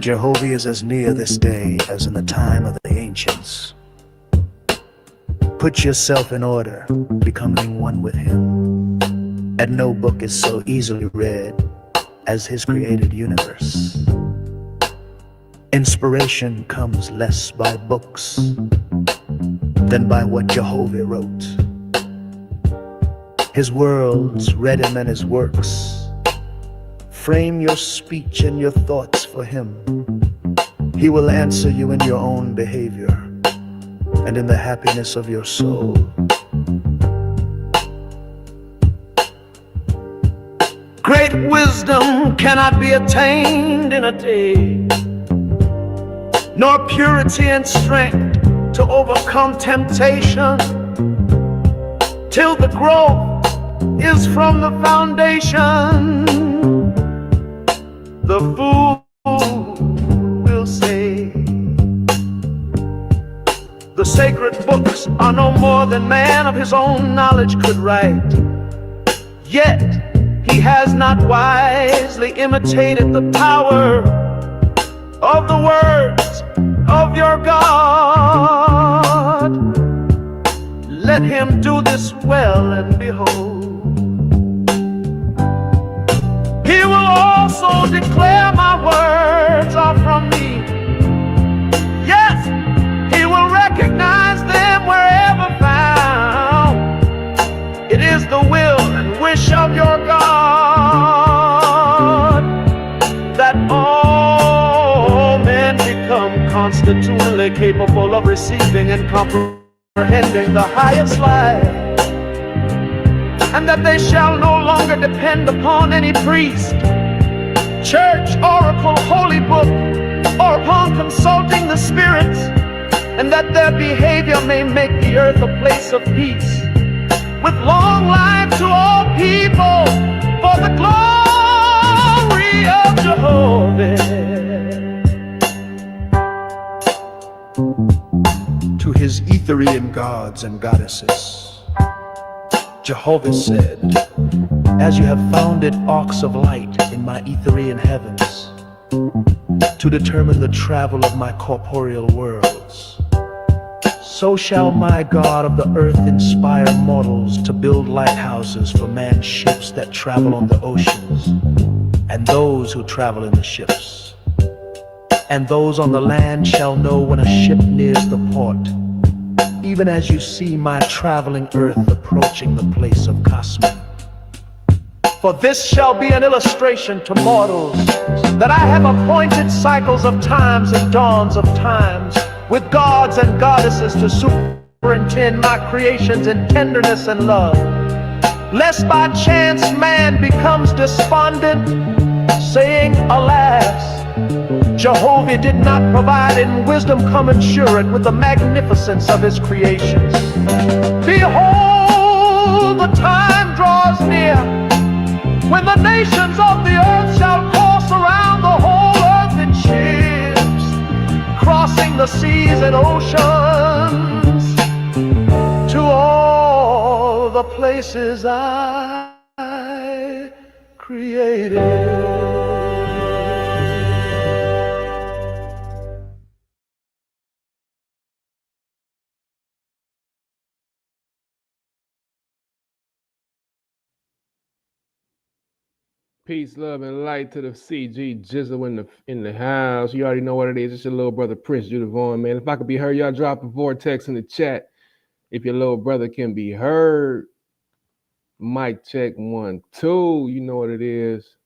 Jehovah is as near this day as in the time of the ancients. Put yourself in order, becoming one with him. And no book is so easily read as his created universe. Inspiration comes less by books than by what Jehovah wrote. His worlds read him and his works. Frame your speech and your thoughts for him. He will answer you in your own behavior and in the happiness of your soul. Great wisdom cannot be attained in a day, nor purity and strength to overcome temptation, till the growth is from the foundation. The fool will say, the sacred books are no more than man of his own knowledge could write. Yet he has not wisely imitated the power of the words of your God. Let him do this well, and behold, he will also declare my words are from me. Yes, he will recognize them wherever found. It is the will and wish of your God that all men become constitutionally capable of receiving and comprehending the highest life, and that they shall no longer depend upon any priest, church, oracle, holy book, or upon consulting the spirits, and that their behavior may make the earth a place of peace, with long life to all people, for the glory of Jehovah. To his Etherian gods and goddesses, Jehovah said, as you have founded arcs of light in my Etherian heavens to determine the travel of my corporeal worlds, so shall my God of the earth inspire mortals to build lighthouses for man's ships that travel on the oceans, and those who travel in the ships. And those on the land shall know when a ship nears the port, even as you see my traveling earth approaching the place of Cosmos. For this shall be an illustration to mortals, that I have appointed cycles of times and dawns of times, with gods and goddesses to superintend my creations in tenderness and love, lest by chance man becomes despondent, saying, alas, Jehovah did not provide in wisdom commensurate with the magnificence of his creations. Behold, the time draws near when the nations of the earth shall course around the whole earth in ships, crossing the seas and oceans to all the places I created. Peace, love, and light to the CG Jizzle in the house. You already know what it is. It's your little brother Prince Judavon, man. If I could be heard, y'all drop a vortex in the chat. If your little brother can be heard, mic check 1, 2. You know what it is.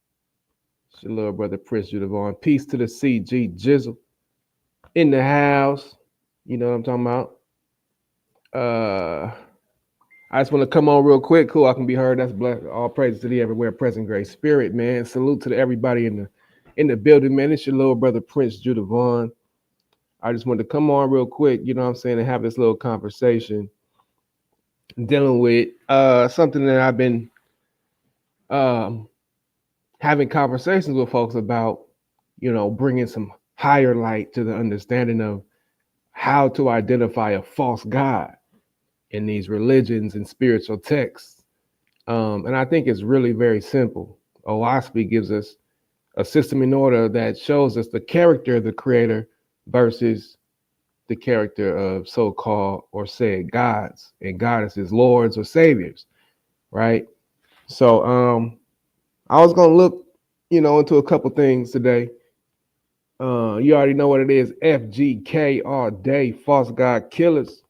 It's your little brother Prince Judavon. Peace to the CG Jizzle in the house. You know what I'm talking about. I just want to come on real quick. Cool, I can be heard. That's blessed. All praises to the everywhere present great spirit, man. Salute to everybody in the building, man. It's your little brother Prince Judavon. I just wanted to come on real quick, you know what I'm saying, and have this little conversation dealing with something that I've been having conversations with folks about, you know, bringing some higher light to the understanding of how to identify a false god in these religions and spiritual texts. And I think it's really very simple. OWASP gives us a system in order that shows us the character of the creator versus the character of so-called or said gods and goddesses, lords or saviors, right? So I was gonna look, into a couple things today. You already know what it is. FGK all day, false god killers.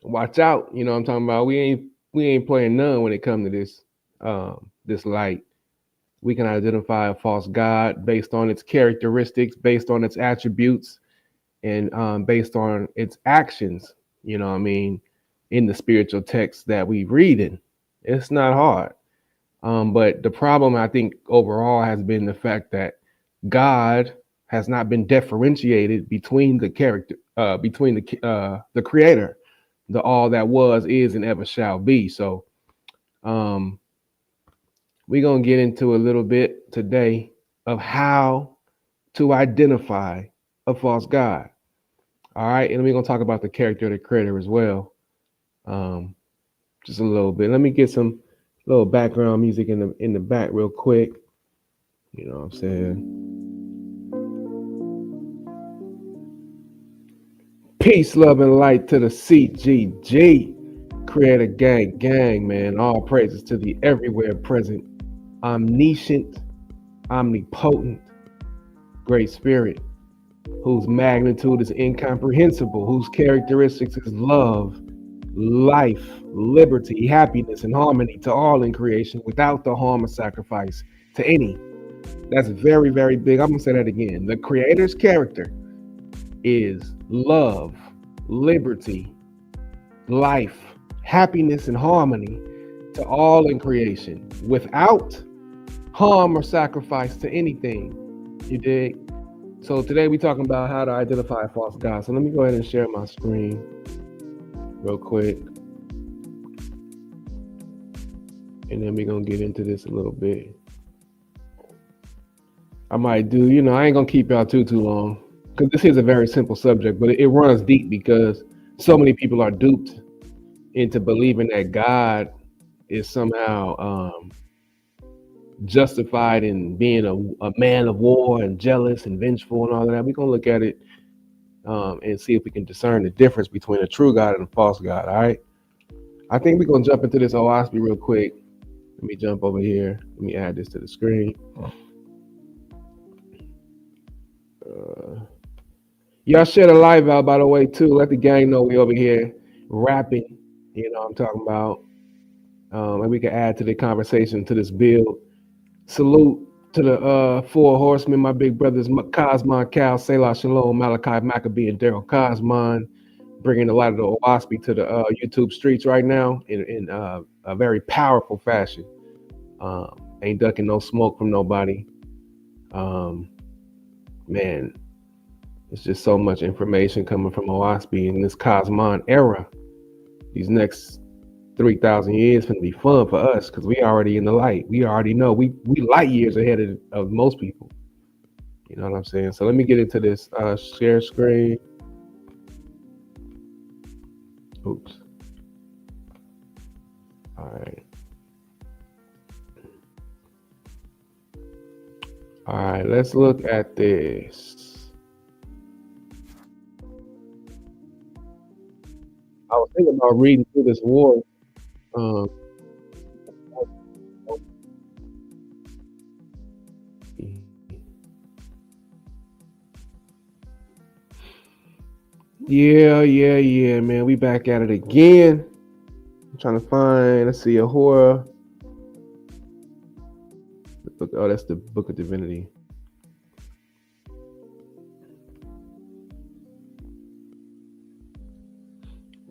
Watch out. You know what I'm talking about. We ain't playing none when it comes to this light. We can identify a false god based on its characteristics, based on its attributes, and based on its actions. You know what I mean? In the spiritual text that we read in, it's not hard. But the problem I think overall has been the fact that God has not been differentiated between the character, between the creator, the all that was, is, and ever shall be. So um, we're gonna get into a little bit today of how to identify a false god. All right, and we're gonna talk about the character of the creator as well. Um, just a little bit. Let me get some little background music in the back real quick. You know what I'm saying? Peace, love, and light to the CGG. Creator gang, gang, man. All praises to the everywhere present, omniscient, omnipotent, great spirit, whose magnitude is incomprehensible, whose characteristics is love, life, liberty, happiness, and harmony to all in creation without the harm or sacrifice to any. That's very, very big. I'm going to say that again. The creator's character is love, liberty, life, happiness, and harmony to all in creation without harm or sacrifice to anything. You dig? So today we're talking about how to identify a false god. So let me go ahead and share my screen real quick. And then we're going to get into this a little bit. I might do, I ain't going to keep y'all too long, because this is a very simple subject, but it runs deep because so many people are duped into believing that God is somehow justified in being a man of war and jealous and vengeful and all of that. We're going to look at it and see if we can discern the difference between a true God and a false God, all right? I think we're going to jump into this OSB real quick. Let me jump over here. Let me add this to the screen. Y'all share the live out, by the way, too. Let the gang know we over here rapping. You know what I'm talking about. And we can add to the conversation, to this build. Salute to the four horsemen, my big brothers, Cosmon, Cal, Selah, Shalom, Malachi, Maccabee, and Daryl Cosmon, bringing a lot of the OSB to the YouTube streets right now in a very powerful fashion. Ain't ducking no smoke from nobody. Man, it's just so much information coming from OSB in this Cosmon era. These next 3,000 years going to be fun for us because we already in the light. We already know we light years ahead of most people. You know what I'm saying? So let me get into this share screen. Oops. All right. All right, let's look at this. I was thinking about reading through this war. Yeah, man. We back at it again. I'm trying to find, let's see, a horror. Oh, that's the Book of Divinity.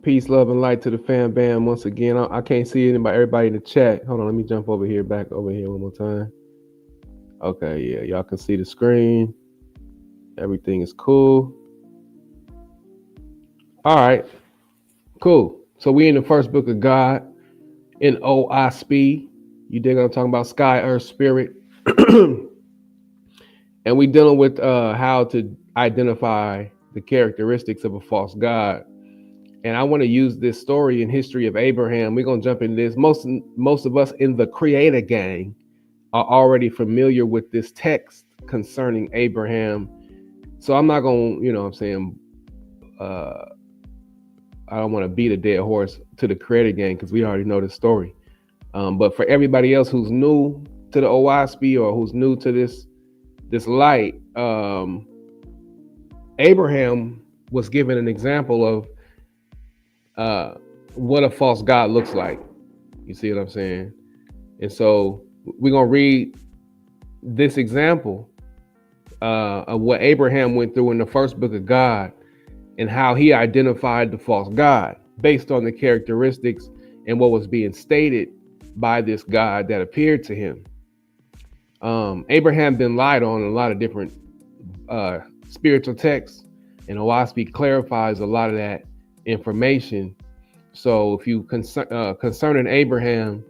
Peace, love, and light to the fan bam once again. I can't see everybody in the chat. Hold on, let me jump back over here one more time. Okay, yeah, y'all can see the screen. Everything is cool. All right, cool. So we in the first book of God in OSP. You dig what I'm talking about? Sky, earth, spirit. And we dealing with how to identify the characteristics of a false god. And I want to use this story in history of Abraham. We're gonna jump into this. Most of us in the creator gang are already familiar with this text concerning Abraham. So I'm not going to, you know what I'm saying, uh, I don't want to beat a dead horse to the creator game because we already know the story. But for everybody else who's new to the OISP or who's new to this light, Abraham was given an example of what a false god looks like. You see what I'm saying? And so we're gonna read this example of what Abraham went through in the first book of God and how he identified the false god based on the characteristics and what was being stated by this God that appeared to him. Abraham been lied on in a lot of different spiritual texts, and OISP clarifies a lot of that information. So if you concerning Abraham,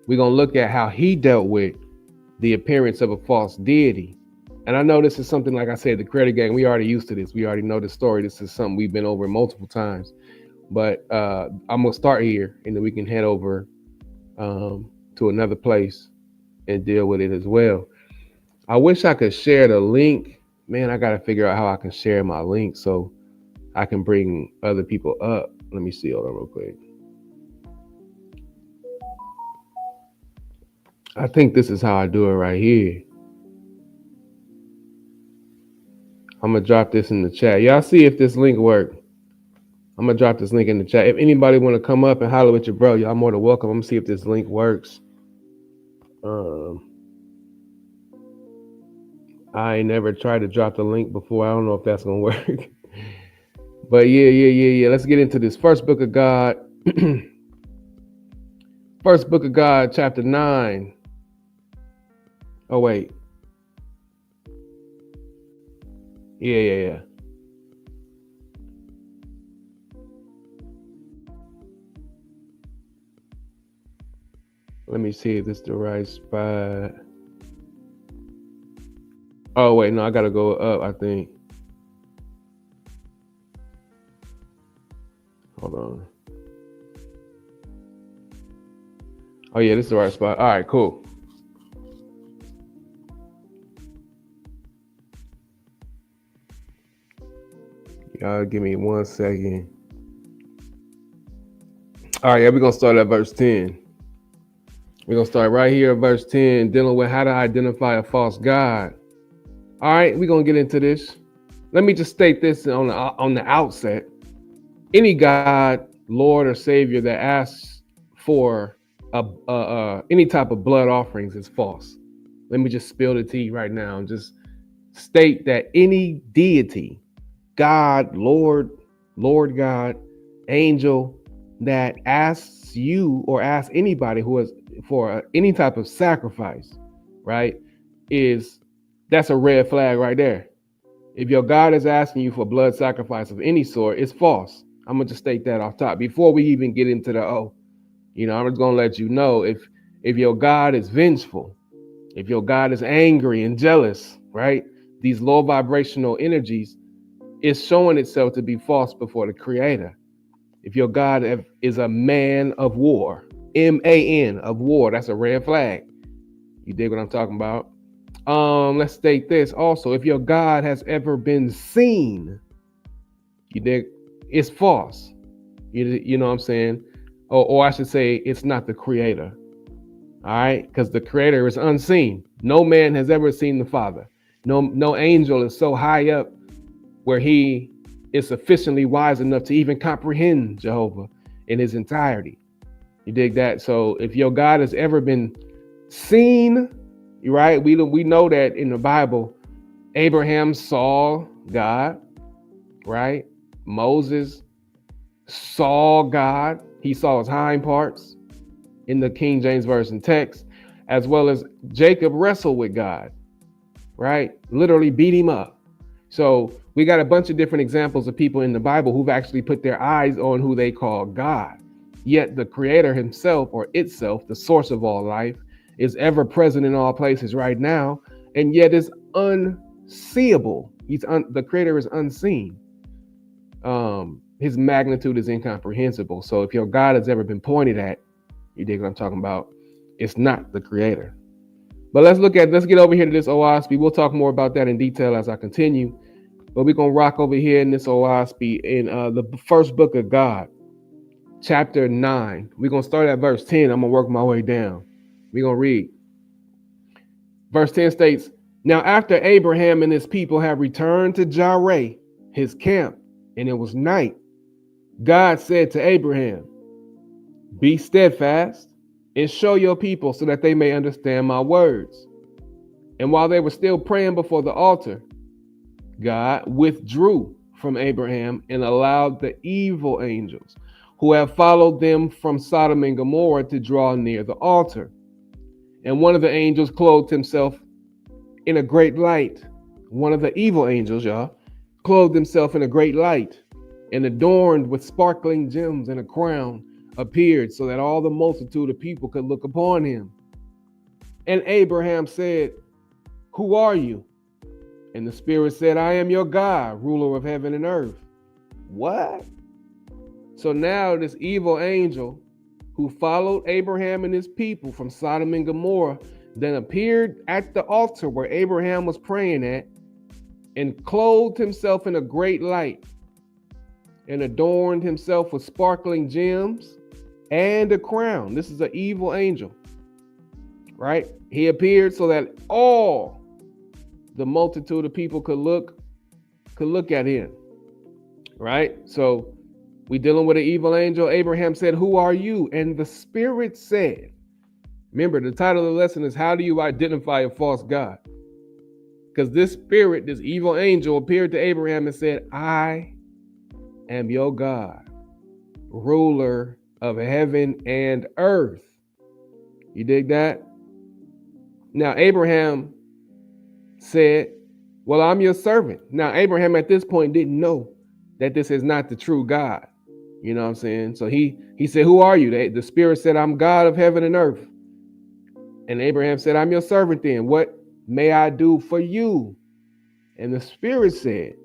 we're gonna look at how he dealt with the appearance of a false deity. And I know this is something, like I said, the creator gang, we already used to this. We already know the story. This is something we've been over multiple times. But I'm gonna start here, and then we can head over to another place and deal with it as well. I wish I could share the link. Man, I gotta figure out how I can share my link so I can bring other people up. Let me see, hold on real quick. I think this is how I do it right here. I'm gonna drop this in the chat. Y'all see if this link work. I'm gonna drop this link in the chat. If anybody want to come up and holler with your bro, y'all more than welcome. I'm gonna see if this link works. I ain't never tried to drop the link before. I don't know if that's gonna work. But yeah. Let's get into this first book of God. First book of God, chapter 9. Oh wait. Yeah. Let me see if this is the right spot. Oh wait, no, I gotta go up, I think. Hold on. Oh yeah, this is the right spot. All right, cool. Y'all give me 1 second. All right, yeah, we're gonna start at verse 10. We're gonna start right here at verse 10, dealing with how to identify a false god. All right, we're gonna get into this. Let me just state this on the outset. Any God, Lord, or Savior that asks for any type of blood offerings is false. Let me just spill the tea right now and just state that any deity, God, Lord God, angel, that asks you or asks anybody who is for any type of sacrifice, right, that's a red flag right there. If your God is asking you for blood sacrifice of any sort, it's false. I'm gonna just state that off top before we even get into the I'm just gonna let you know if your God is vengeful, if your God is angry and jealous, right? These low vibrational energies is showing itself to be false before the Creator. If your God is a man of war, MAN of war, that's a red flag. You dig what I'm talking about? Let's state this also. If your God has ever been seen, you dig, it's false. You know what I'm saying? Or I should say, it's not the Creator. All right, because the Creator is unseen. No man has ever seen the Father. No angel is so high up where he is sufficiently wise enough to even comprehend Jehovah in his entirety. You dig that? So if your God has ever been seen, right? We know that in the Bible, Abraham saw God, right? Moses saw God. He saw his hind parts in the King James Version text, as well as Jacob wrestled with God, right? Literally beat him up. So we got a bunch of different examples of people in the Bible who've actually put their eyes on who they call God. Yet the Creator himself, or itself, the source of all life, is ever present in all places right now, and yet is unseeable. The Creator is unseen. His magnitude is incomprehensible. So if your God has ever been pointed at, you dig what I'm talking about, it's not the Creator. But let's get over here to this OSP. We'll talk more about that in detail as I continue. But we're gonna rock over here in this OSP in the first book of God, chapter 9. We're gonna start at verse 10. I'm gonna work my way down. We're gonna read. Verse 10 states, now after Abraham and his people had returned to Jireh, his camp, and it was night, God said to Abraham, be steadfast and show your people so that they may understand my words. And while they were still praying before the altar, God withdrew from Abraham and allowed the evil angels who had followed them from Sodom and Gomorrah to draw near the altar. And one of the angels clothed himself in a great light. One of the evil angels, y'all, clothed himself in a great light and adorned with sparkling gems and a crown appeared so that all the multitude of people could look upon him. And Abraham said, who are you? And the Spirit said, I am your God, ruler of heaven and earth. What? So now this evil angel who followed Abraham and his people from Sodom and Gomorrah then appeared at the altar where Abraham was praying at and clothed himself in a great light and adorned himself with sparkling gems and a crown. This is an evil angel, right? He appeared so that all the multitude of people could look at him, right? So we dealing with an evil angel. Abraham said, who are you? And the Spirit said, remember, the title of the lesson is how do you identify a false God? Because this spirit, this evil angel appeared to Abraham and said, I am your God, ruler of heaven and earth. You dig that? Now, Abraham said, well, I'm your servant. Now, Abraham at this point didn't know that this is not the true God. You know what I'm saying? So he said, who are you? The Spirit said, I'm God of heaven and earth. And Abraham said, I'm your servant then. What may I do for you? And the Spirit said,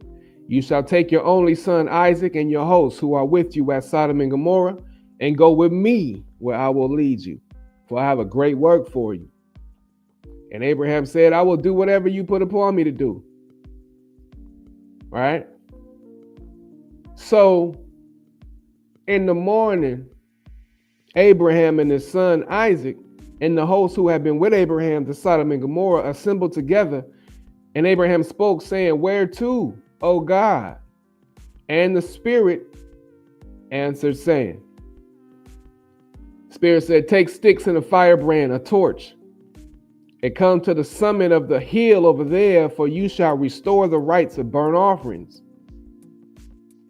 you shall take your only son Isaac and your hosts who are with you at Sodom and Gomorrah and go with me where I will lead you, for I have a great work for you. And Abraham said, I will do whatever you put upon me to do. Right? So in the morning, Abraham and his son Isaac and the hosts who had been with Abraham to Sodom and Gomorrah assembled together. And Abraham spoke, saying, where to, O God? And the Spirit answered, saying, Spirit said, take sticks and a firebrand, a torch, and come to the summit of the hill over there, for you shall restore the rights of burnt offerings.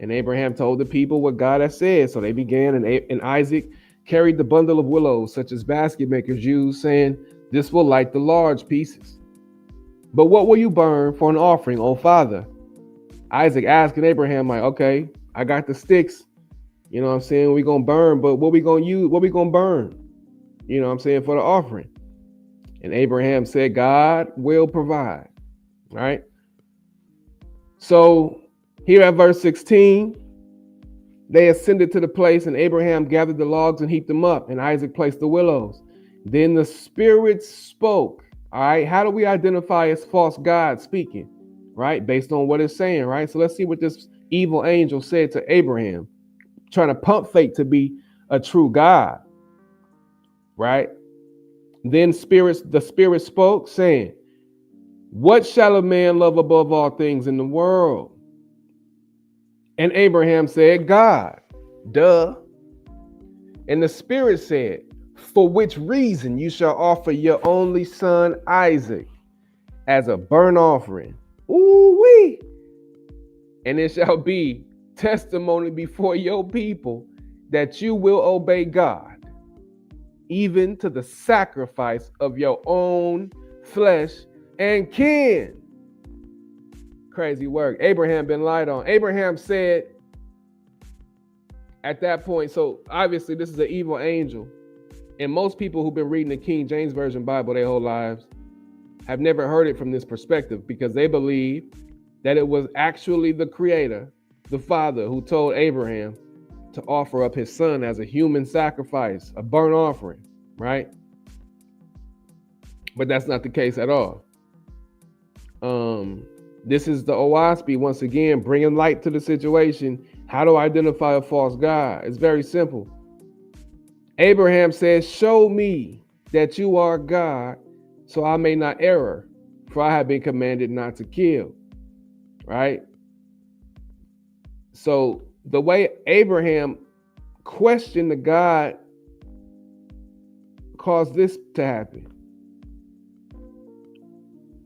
And Abraham told the people what God had said. So they began, and Isaac carried the bundle of willows, such as basket makers use, saying, this will light the large pieces. But what will you burn for an offering, O father? Isaac asking Abraham, like, okay, I got the sticks. You know what I'm saying? We're going to burn, but what we going to use? What we going to burn? You know what I'm saying? For the offering. And Abraham said, God will provide. Right? So here at verse 16, they ascended to the place, and Abraham gathered the logs and heaped them up, and Isaac placed the willows. Then the Spirit spoke. All right, how do we identify as false God speaking? Right, based on what it's saying, right? So let's see what this evil angel said to Abraham, trying to pump fake to be a true God, right? Then the Spirit spoke, saying, what shall a man love above all things in the world? And Abraham said, God. Duh. And the Spirit said, for which reason you shall offer your only son Isaac as a burnt offering. Ooh-wee. And it shall be testimony before your people that you will obey God, even to the sacrifice of your own flesh and kin. Crazy work. Abraham been lied on. Abraham said at that point, so obviously this is an evil angel. And most people who've been reading the King James Version Bible their whole lives have never heard it from this perspective, because they believe that it was actually the Creator, the Father, who told Abraham to offer up his son as a human sacrifice, a burnt offering, right? But that's not the case at all. This is the OSP once again bringing light to the situation. How to identify a false god? It's very simple. Abraham says, "Show me that you are God, so I may not err, for I have been commanded not to kill." Right? So the way Abraham questioned the God caused this to happen.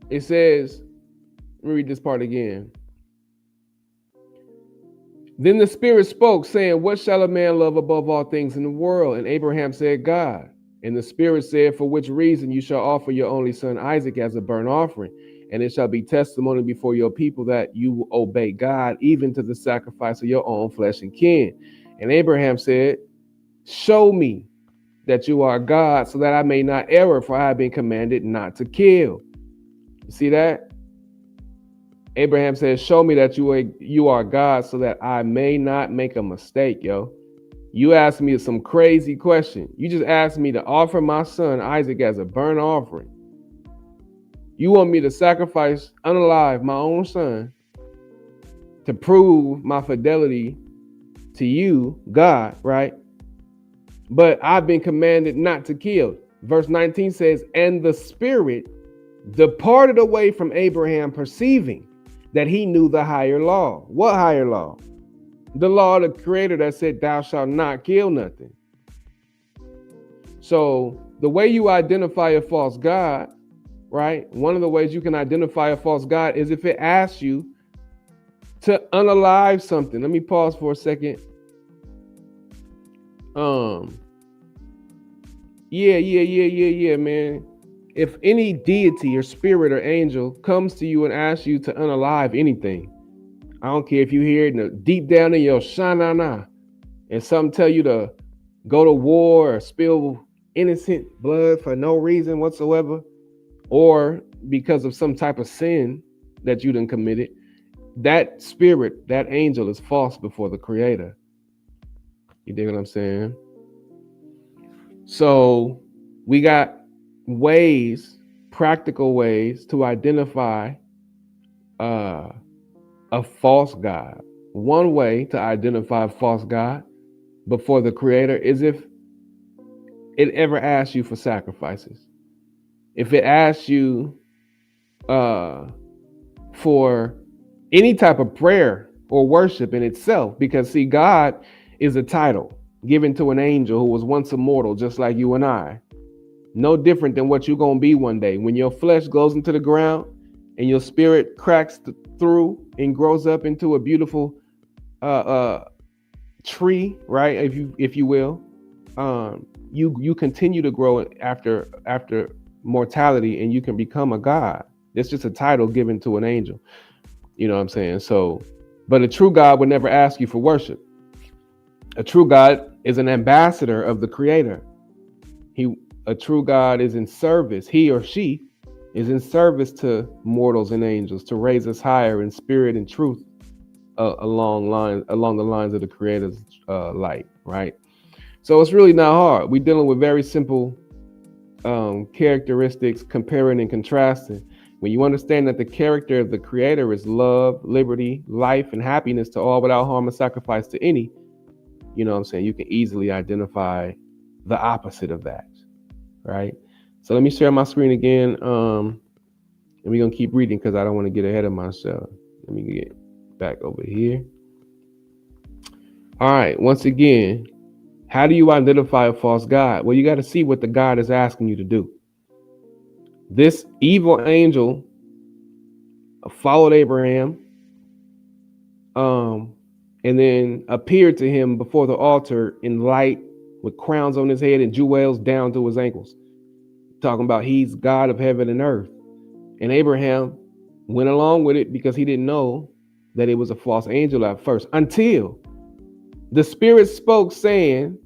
It says, let me read this part again. Then the Spirit spoke, saying, "What shall a man love above all things in the world?" And Abraham said, "God." And the Spirit said, "For which reason you shall offer your only son Isaac as a burnt offering, and it shall be testimony before your people that you will obey God, even to the sacrifice of your own flesh and kin." And Abraham said, "Show me that you are God, so that I may not err, for I have been commanded not to kill." You see that? Abraham says, "Show me that you are God, so that I may not make a mistake." Yo, you asked me some crazy question. You just asked me to offer my son Isaac as a burnt offering. You want me to sacrifice unalive my own son to prove my fidelity to you, God, right? But I've been commanded not to kill. Verse 19 says, "And the Spirit departed away from Abraham, perceiving that he knew the higher law." What higher law? The law of the Creator that said, "Thou shalt not kill nothing." So the way you identify a false God, right? One of the ways you can identify a false God is if it asks you to unalive something. Let me pause for a second. Yeah, man. If any deity or spirit or angel comes to you and asks you to unalive anything, I don't care if you hear it deep down in your shanana and some tell you to go to war or spill innocent blood for no reason whatsoever, or because of some type of sin that you done committed, that spirit, that angel is false before the Creator. You dig what I'm saying? So we got ways, practical ways to identify a false God. One way to identify a false God before the Creator is if it ever asks you for sacrifices. If it asks you for any type of prayer or worship in itself, because see, God is a title given to an angel who was once immortal, just like you and I. No different than what you're going to be one day. When your flesh goes into the ground and your spirit cracks through and grows up into a beautiful tree, right? If you will, you continue to grow after mortality, and you can become a god. It's just a title given to an angel. You know what I'm saying? So, but a true God would never ask you for worship. A true God is an ambassador of the Creator. A true God is in service. He or she is in service to mortals and angels to raise us higher in spirit and truth, along the lines of the Creator's light, right? So it's really not hard. We're dealing with very simple characteristics, comparing and contrasting. When you understand that the character of the Creator is love, liberty, life, and happiness to all without harm and sacrifice to any, you know what I'm saying, you can easily identify the opposite of that, right? So let me share my screen again, and we're going to keep reading because I don't want to get ahead of myself. Let me get back over here. All right, once again, how do you identify a false God? Well, you got to see what the God is asking you to do. This evil angel followed Abraham, and then appeared to him before the altar in light with crowns on his head and jewels down to his ankles, talking about he's God of heaven and earth. And Abraham went along with it because he didn't know that it was a false angel at first, until the Spirit spoke, saying,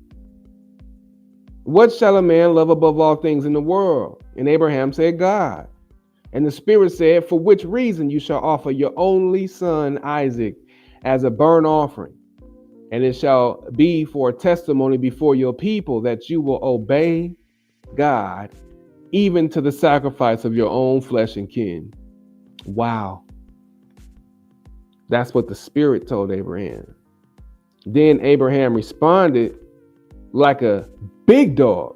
"What shall a man love above all things in the world?" And Abraham said, "God." And the Spirit said, "For which reason you shall offer your only son Isaac as a burnt offering, and it shall be for a testimony before your people that you will obey God, even to the sacrifice of your own flesh and kin. Wow. That's what the Spirit told Abraham. Then Abraham responded like a big dog.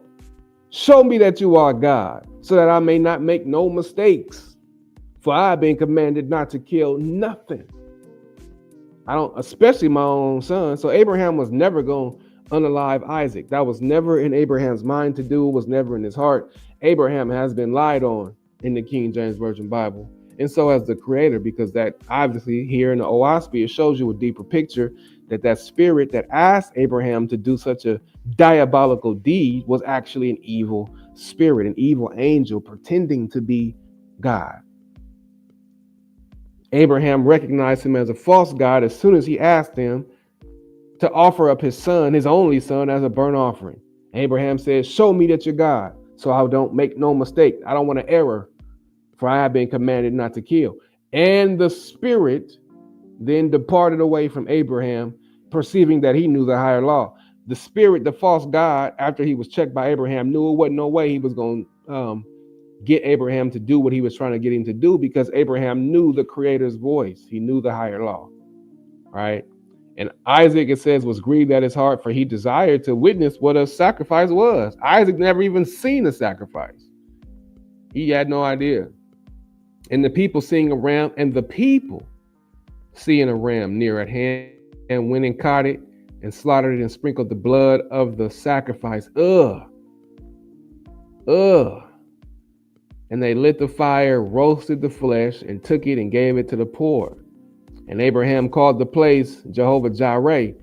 Show me that you are God, so that I may not make no mistakes. For I have been commanded not to kill nothing. I don't, especially my own son. So Abraham was never going to unalive Isaac. That was never in Abraham's mind to do, was never in his heart. Abraham has been lied on in the King James Version Bible. And so has the Creator, because that obviously here in the Oahspe, it shows you a deeper picture that spirit that asked Abraham to do such a diabolical deed was actually an evil spirit, an evil angel pretending to be God. Abraham recognized him as a false god as soon as he asked him to offer up his son, his only son, as a burnt offering. Abraham said, show me that you're God, so I don't make no mistake. I don't want to error, for I have been commanded not to kill. And the spirit then departed away from Abraham, perceiving that he knew the higher law. The spirit, the false god, after he was checked by Abraham, knew it wasn't no way he was going to get Abraham to do what he was trying to get him to do, because Abraham knew the Creator's voice. He knew the higher law, right? And Isaac, it says, was grieved at his heart, for he desired to witness what a sacrifice was. Isaac never even seen a sacrifice. He had no idea. And the people seeing a ram near at hand, and went and caught it and slaughtered it and sprinkled the blood of the sacrifice. And they lit the fire, roasted the flesh, and took it and gave it to the poor. And Abraham called the place Jehovah Jireh.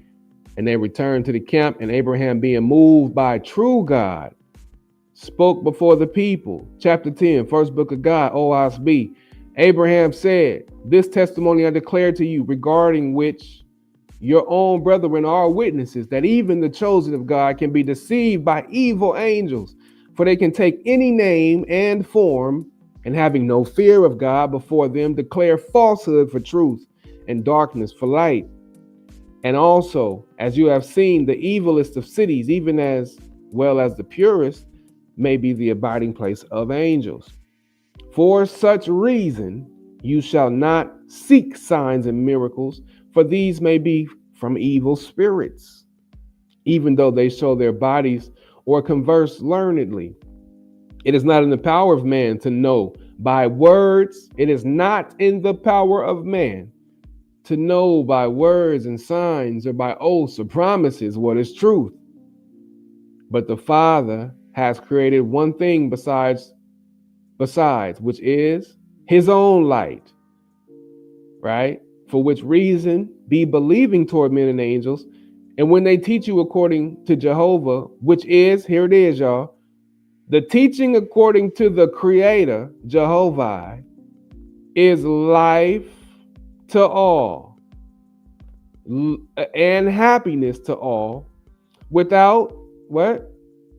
And they returned to the camp, and Abraham, being moved by true God, spoke before the people. Chapter 10, first book of God, Oahspe. Abraham said, this testimony I declare to you, regarding which your own brethren are witnesses, that even the chosen of God can be deceived by evil angels. For they can take any name and form, and having no fear of God before them, declare falsehood for truth and darkness for light. And also, as you have seen, the evilest of cities, even as well as the purest, may be the abiding place of angels. For such reason, you shall not seek signs and miracles, for these may be from evil spirits, even though they show their bodies or converse learnedly. It is not in the power of man to know by words. It is not in the power of man to know by words and signs, or by oaths or promises, what is truth. But the Father has created one thing besides, which is his own light, right? For which reason be believing toward men and angels. And when they teach you according to Jehovah, which is, here it is, y'all, the teaching according to the Creator, Jehovah, is life to all and happiness to all, without what?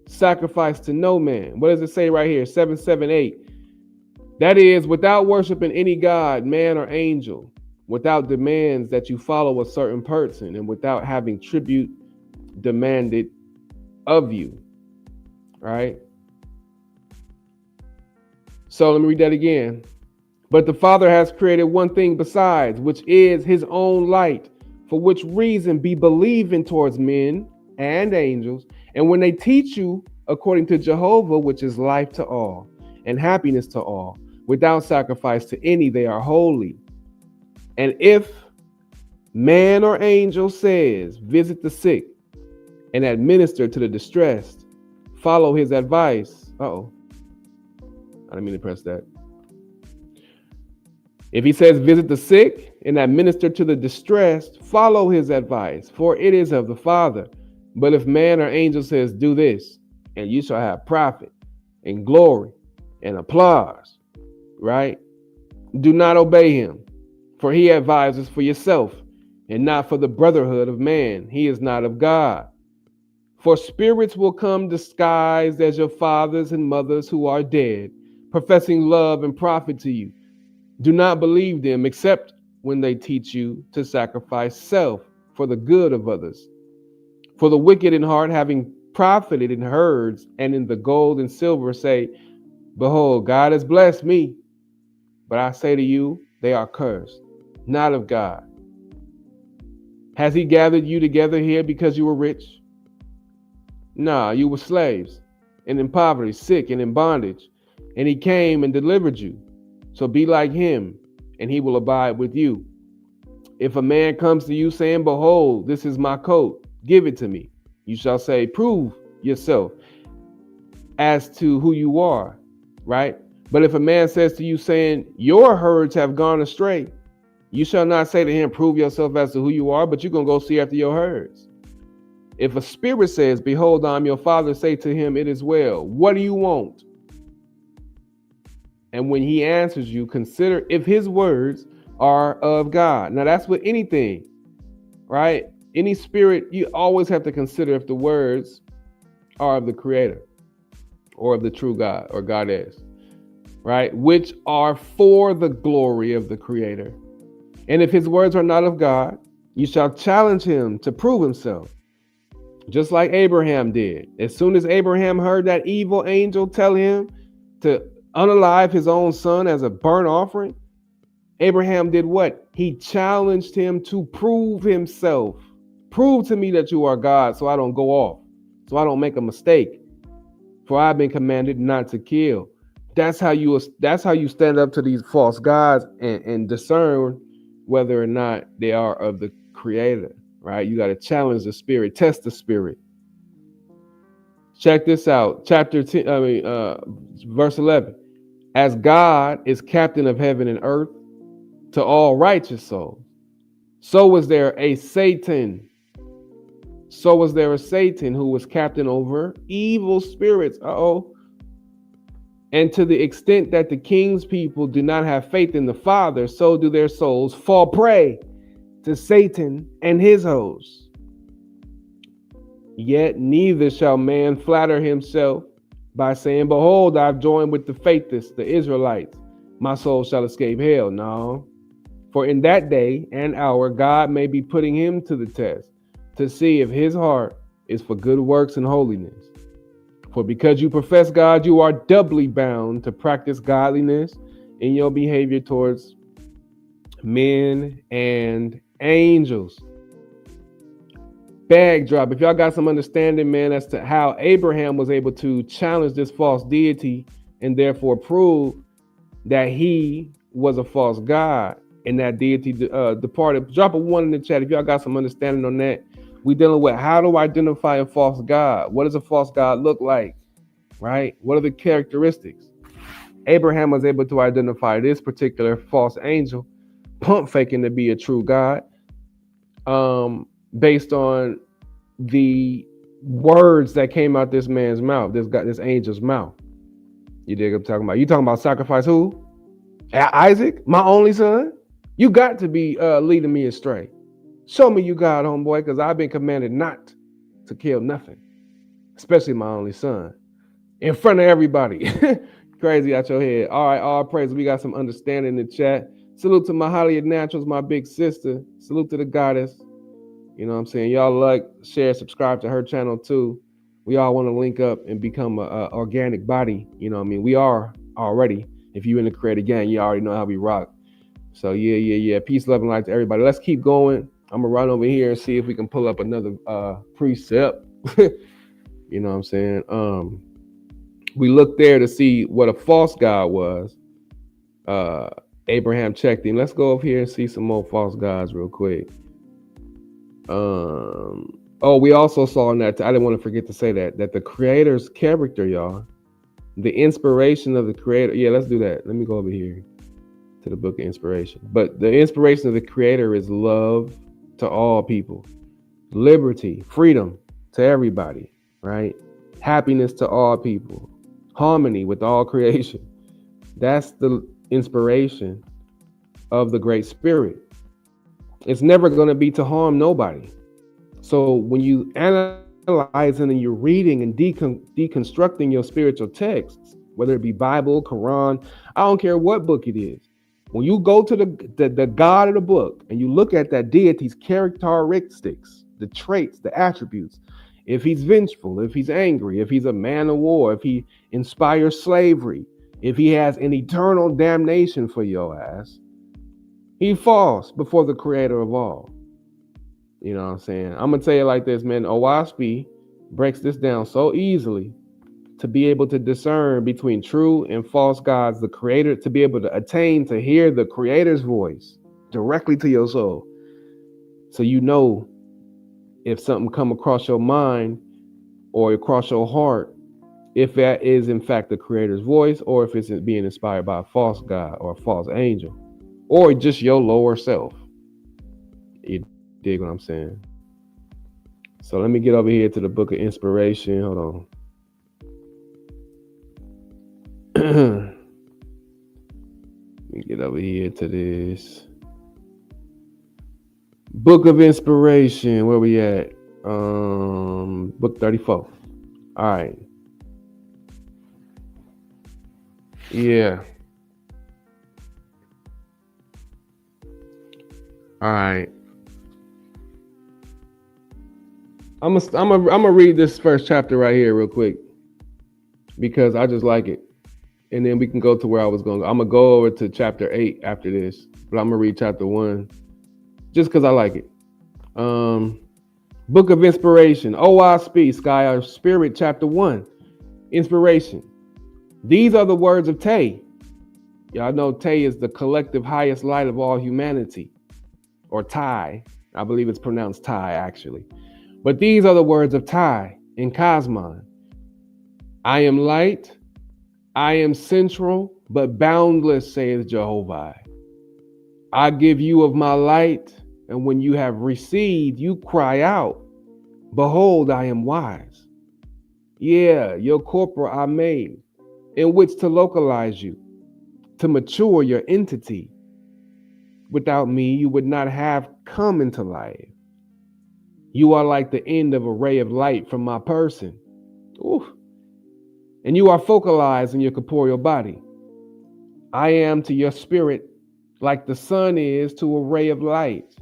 Sacrifice to no man. What does it say right here? 778. That is, without worshiping any god, man or angel, without demands that you follow a certain person, and without having tribute demanded of you. Right? So let me read that again. But the Father has created one thing besides, which is his own light, for which reason be believing towards men and angels. And when they teach you according to Jehovah, which is life to all and happiness to all, without sacrifice to any, they are holy. And if man or angel says, visit the sick and administer to the distressed, follow his advice. I didn't mean to press that. If he says, visit the sick and administer to the distressed, follow his advice, for it is of the Father. But if man or angel says, do this, and you shall have profit and glory and applause, right? Do not obey him, for he advises for yourself and not for the brotherhood of man. He is not of God. For spirits will come disguised as your fathers and mothers who are dead, professing love and profit to you. Do not believe them, except when they teach you to sacrifice self for the good of others. For the wicked in heart, having profited in herds and in the gold and silver, say, Behold, God has blessed me, but I say to you, they are cursed, not of God. Has he gathered you together here because you were rich? Nah, you were slaves and in poverty, sick and in bondage, and he came and delivered you. So be like him, and he will abide with you. If a man comes to you saying, behold, this is my coat, give it to me, you shall say, prove yourself as to who you are, right? But if a man says to you, saying, your herds have gone astray, you shall not say to him, prove yourself as to who you are, but you're going to go see after your herds. If a spirit says, behold, I'm your father, say to him, it is well. What do you want? And when he answers you, consider if his words are of God. Now that's with anything, right? Any spirit, you always have to consider if the words are of the creator or of the true God or goddess, right? Which are for the glory of the creator. And if his words are not of God, you shall challenge him to prove himself. Just like Abraham did. As soon as Abraham heard that evil angel tell him to unalive his own son as a burnt offering, Abraham did what? He challenged him to prove himself. Prove to me that you are God so I don't go off, so I don't make a mistake. For I've been commanded not to kill. That's how you stand up to these false gods and discern whether or not they are of the creator. Right? You got to challenge the spirit, test the spirit. Check this out. Chapter 10, verse 11. As God is captain of heaven and earth to all righteous souls, so was there a Satan. So was there a Satan who was captain over evil spirits. And to the extent that the king's people do not have faith in the Father, so do their souls fall prey to Satan and his hosts. Yet neither shall man flatter himself by saying, behold, I've joined with the faithless, the Israelites. My soul shall escape hell. No. For in that day and hour, God may be putting him to the test to see if his heart is for good works and holiness. For because you profess God, you are doubly bound to practice godliness in your behavior towards men and angels. Bag drop. If y'all got some understanding, man, as to how Abraham was able to challenge this false deity and therefore prove that he was a false god and that deity departed, drop a 1 in the chat if y'all got some understanding on that. We dealing with how to identify a false god. What does a false god look like, right? What are the characteristics? Abraham was able to identify this particular false angel, pump faking to be a true god, based on the words that came out this man's mouth, this angel's mouth. You dig what I'm talking about? You talking about sacrifice who? Isaac, my only son? You got to be leading me astray. Show me you God, homeboy, because I've been commanded not to kill nothing, especially my only son, in front of everybody. Crazy out your head. All right, all praise. We got some understanding in the chat. Salute to my Hollywood Naturals, my big sister. Salute to the goddess. You know what I'm saying? Y'all like, share, subscribe to her channel too. We all want to link up and become a organic body. You know what I mean? We are already. If you in the creative gang, you already know how we rock. So yeah. Peace, love, and light to everybody. Let's keep going. I'm gonna run over here and see if we can pull up another precept. You know what I'm saying? We looked there to see what a false god was. Abraham checked him. Let's go over here and see some more false gods real quick. We also saw in that, I didn't want to forget to say that the creator's character, y'all, the inspiration of the creator. Yeah, let's do that. Let me go over here to the book of inspiration. But the inspiration of the creator is love to all people, liberty, freedom to everybody, right? Happiness to all people, harmony with all creation. That's the inspiration of the Great Spirit. It's never going to be to harm nobody. So when you analyzing and you're reading and deconstructing your spiritual texts, whether it be Bible, Quran, I don't care what book it is. When you go to the God of the book and you look at that deity's characteristics, the traits, the attributes, if he's vengeful, if he's angry, if he's a man of war, if he inspires slavery, If he has an eternal damnation for your ass, he falls before the creator of all. You know what I'm saying? I'm going to tell you like this, man. OWASP breaks this down so easily to be able to discern between true and false gods, the creator, to be able to attain to hear the creator's voice directly to your soul. So you know if something come across your mind or across your heart, if that is in fact the creator's voice, or if it's being inspired by a false god or a false angel, or just your lower self. You dig what I'm saying? So let me get over here to the book of inspiration. Hold on. Let me get over here to this book of inspiration. Where we at? Book 34. All right. Yeah. All right. I'm gonna read this first chapter right here real quick because I just like it, and then we can go to where I was going. I'm gonna go over to chapter 8 after this, but I'm gonna read chapter 1 just because I like it. Book of Inspiration. Oh, I speak, Sky of Spirit, chapter 1. Inspiration. These are the words of Tay. Y'all know Tay is the collective highest light of all humanity, or Tai. I believe it's pronounced Tai, actually. But these are the words of Tai in Cosmon. I am light, I am central, but boundless, saith Jehovah. I give you of my light, and when you have received, you cry out, behold, I am wise. Yeah, your corporal I made, in which to localize you, to mature your entity. Without me, you would not have come into life. You are like the end of a ray of light from my person. Ooh. And you are focalized in your corporeal body. I am to your spirit like the sun is to a ray of light.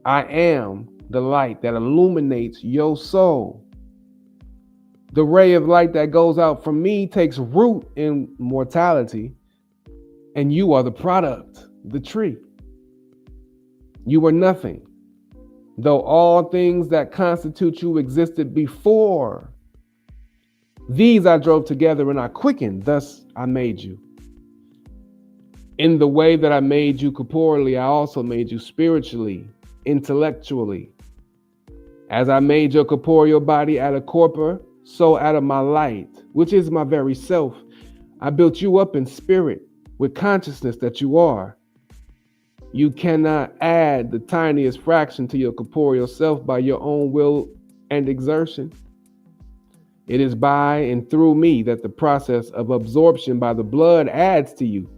I am the light that illuminates your soul. The ray of light that goes out from me takes root in mortality, and you are the product, the tree. You are nothing, though all things that constitute you existed before. These I drove together and I quickened, thus I made you. In the way that I made you corporeally, I also made you spiritually, intellectually. As I made your corporeal body out of corpor, so out of my light, which is my very self, I built you up in spirit with consciousness that you are. You cannot add the tiniest fraction to your corporeal self by your own will and exertion. It is by and through me that the process of absorption by the blood adds to you.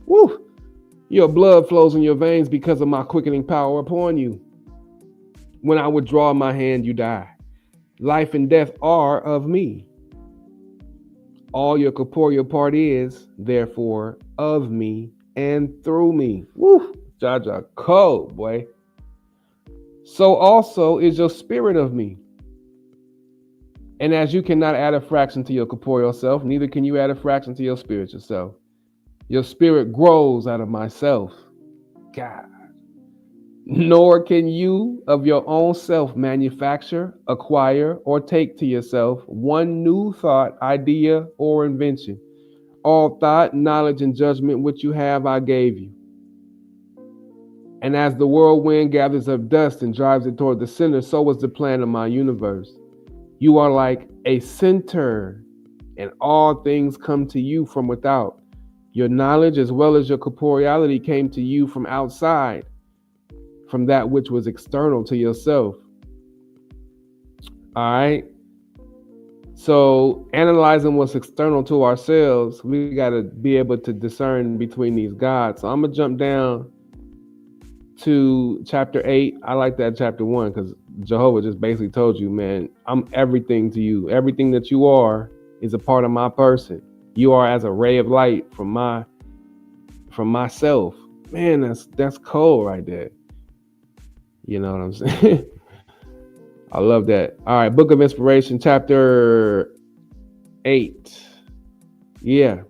Woo! Your blood flows in your veins because of my quickening power upon you. When I withdraw my hand, you die. Life and death are of me. All your corporeal part is, therefore, of me and through me. Woo! Jaja cold, boy. So also is your spirit of me. And as you cannot add a fraction to your corporeal self, neither can you add a fraction to your spiritual self. Your spirit grows out of myself. God. Nor can you of your own self manufacture, acquire, or take to yourself one new thought, idea, or invention. All thought, knowledge, and judgment which you have, I gave you. And as the whirlwind gathers up dust and drives it toward the center, so was the plan of my universe. You are like a center, and all things come to you from without. Your knowledge as well as your corporeality came to you from outside, from that which was external to yourself. All right. So analyzing what's external to ourselves, we got to be able to discern between these gods. So I'm going to jump down to chapter 8. I like that chapter 1 because Jehovah just basically told you, man, I'm everything to you. Everything that you are is a part of my person. You are as a ray of light from myself. Man, that's cold right there. You know what I'm saying? I love that. All right, Book of Inspiration, chapter 8. Yeah.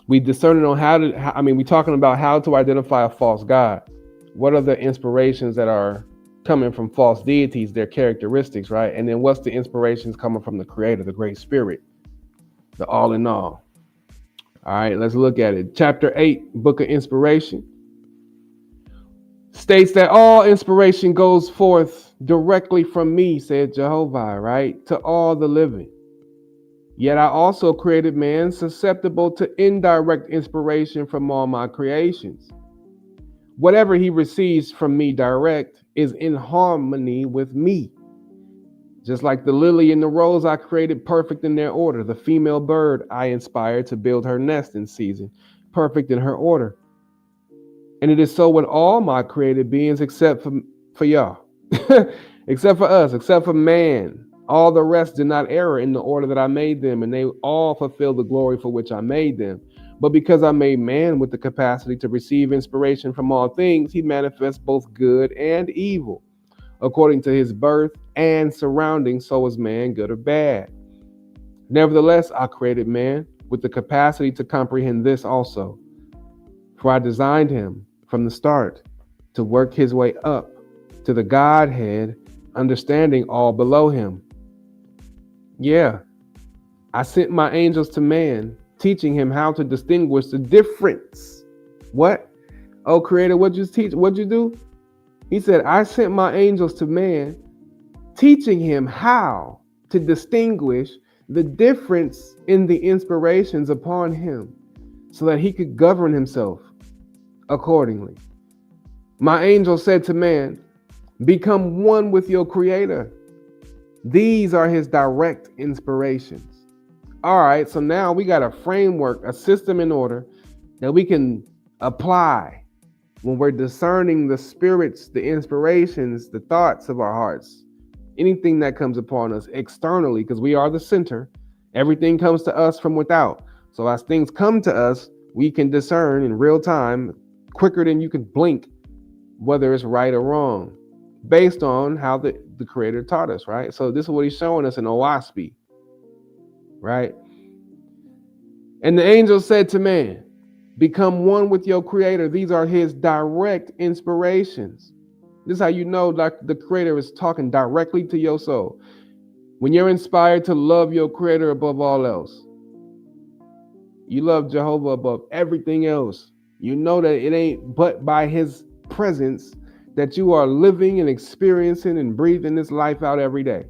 We discerning on we talking about how to identify a false god. What are the inspirations that are coming from false deities, their characteristics, right? And then what's the inspirations coming from the creator, the great spirit, the all in all. All right, let's look at it. Chapter 8, Book of Inspiration, states that all inspiration goes forth directly from me, said Jehovah, right, to all the living. Yet I also created man susceptible to indirect inspiration from all my creations. Whatever he receives from me direct is in harmony with me. Just like the lily and the rose I created perfect in their order. The female bird I inspired to build her nest in season, perfect in her order. And it is so with all my created beings except for y'all. Except for us, except for man. All the rest did not err in the order that I made them, and they all fulfill the glory for which I made them. But because I made man with the capacity to receive inspiration from all things, he manifests both good and evil. According to his birth and surroundings, so is man good or bad. Nevertheless, I created man with the capacity to comprehend this also. For I designed him from the start to work his way up to the Godhead, understanding all below him. Yeah, I sent my angels to man, teaching him how to distinguish the difference. What? Oh, Creator, what'd you teach? What'd you do? He said, I sent my angels to man, teaching him how to distinguish the difference in the inspirations upon him, so that he could govern himself accordingly. My angel said to man, become one with your Creator. These are his direct inspirations. All right, so now we got a framework, a system in order that we can apply when we're discerning the spirits, the inspirations, the thoughts of our hearts, anything that comes upon us externally, because we are the center. Everything comes to us from without. So as things come to us, we can discern in real time, quicker than you can blink, whether it's right or wrong, based on how the Creator taught us, right? So this is what he's showing us in OASP, right? And the angel said to man, become one with your Creator. These are his direct inspirations. This is how you know like the Creator is talking directly to your soul. When you're inspired to love your Creator above all else, you love Jehovah above everything else. You know that it ain't but by his presence that you are living and experiencing and breathing this life out every day.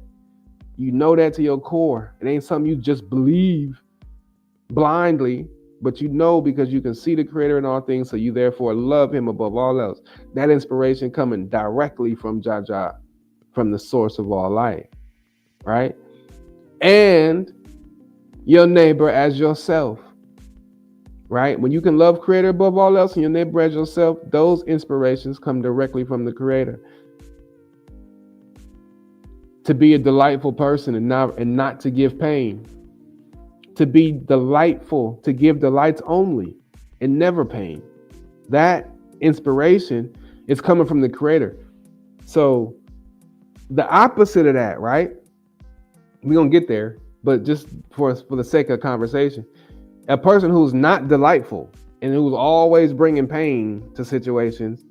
You know that to your core. It ain't something you just believe blindly, but you know because you can see the Creator in all things, so you therefore love him above all else. That inspiration coming directly from Jaja, from the source of all life, right? And your neighbor as yourself, right? When you can love Creator above all else and your neighbor as yourself, those inspirations come directly from the Creator. To be a delightful person and not to give pain. To be delightful, to give delights only and never pain. That inspiration is coming from the Creator. So the opposite of that, right? We're going to get there, but just for the sake of conversation, a person who's not delightful and who's always bringing pain to situations,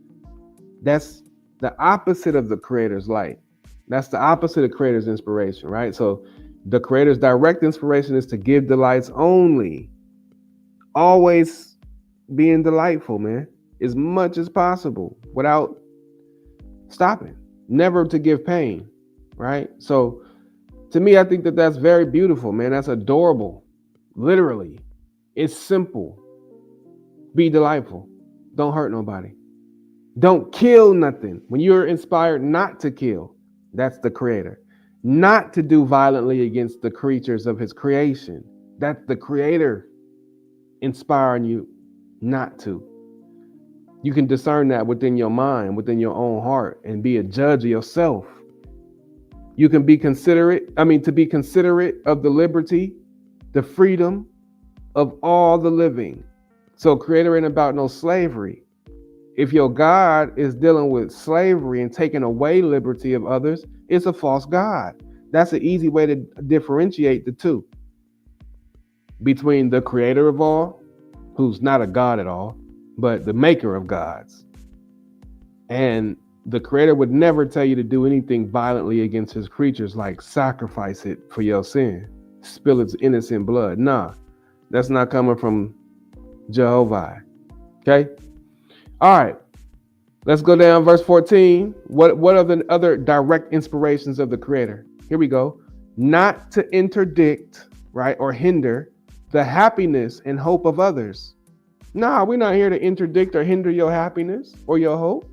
that's the opposite of the Creator's light. That's the opposite of Creator's inspiration, right? So the Creator's direct inspiration is to give delights only. Always being delightful, man, as much as possible without stopping. Never to give pain, right? So to me, I think that that's very beautiful, man. That's adorable. Literally. It's simple. Be delightful. Don't hurt nobody. Don't kill nothing. When you're inspired not to kill, that's the Creator. Not to do violently against the creatures of his creation. That's the Creator inspiring you not to. You can discern that within your mind, within your own heart, and be a judge of yourself. You can be considerate, to be considerate of the liberty, the freedom of all the living. So Creator ain't about no slavery. If your God is dealing with slavery and taking away liberty of others, it's a false God. That's an easy way to differentiate the two. Between the Creator of all who's not a god at all, but the maker of gods. And the creator would never tell you to do anything violently against his creatures, like sacrifice it for your sin, spill its innocent blood. Nah, that's not coming from Jehovah. Okay? All right. Let's go down verse 14. What are the other direct inspirations of the creator? Here we go. Not to interdict, right, or hinder the happiness and hope of others. Nah, we're not here to interdict or hinder your happiness or your hope.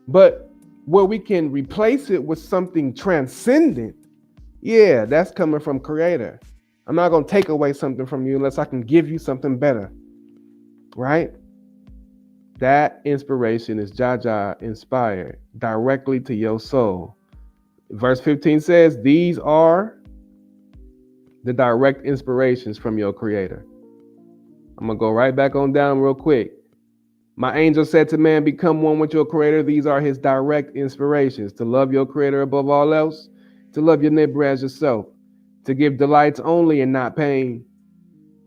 But where we can replace it with something transcendent, yeah, that's coming from creator. I'm not going to take away something from you unless I can give you something better, right? That inspiration is Jaja inspired directly to your soul. Verse 15 says, these are the direct inspirations from your creator. I'm going to go right back on down real quick. My angel said to man, become one with your creator. These are his direct inspirations: to love your creator above all else, to love your neighbor as yourself, to give delights only and not pain,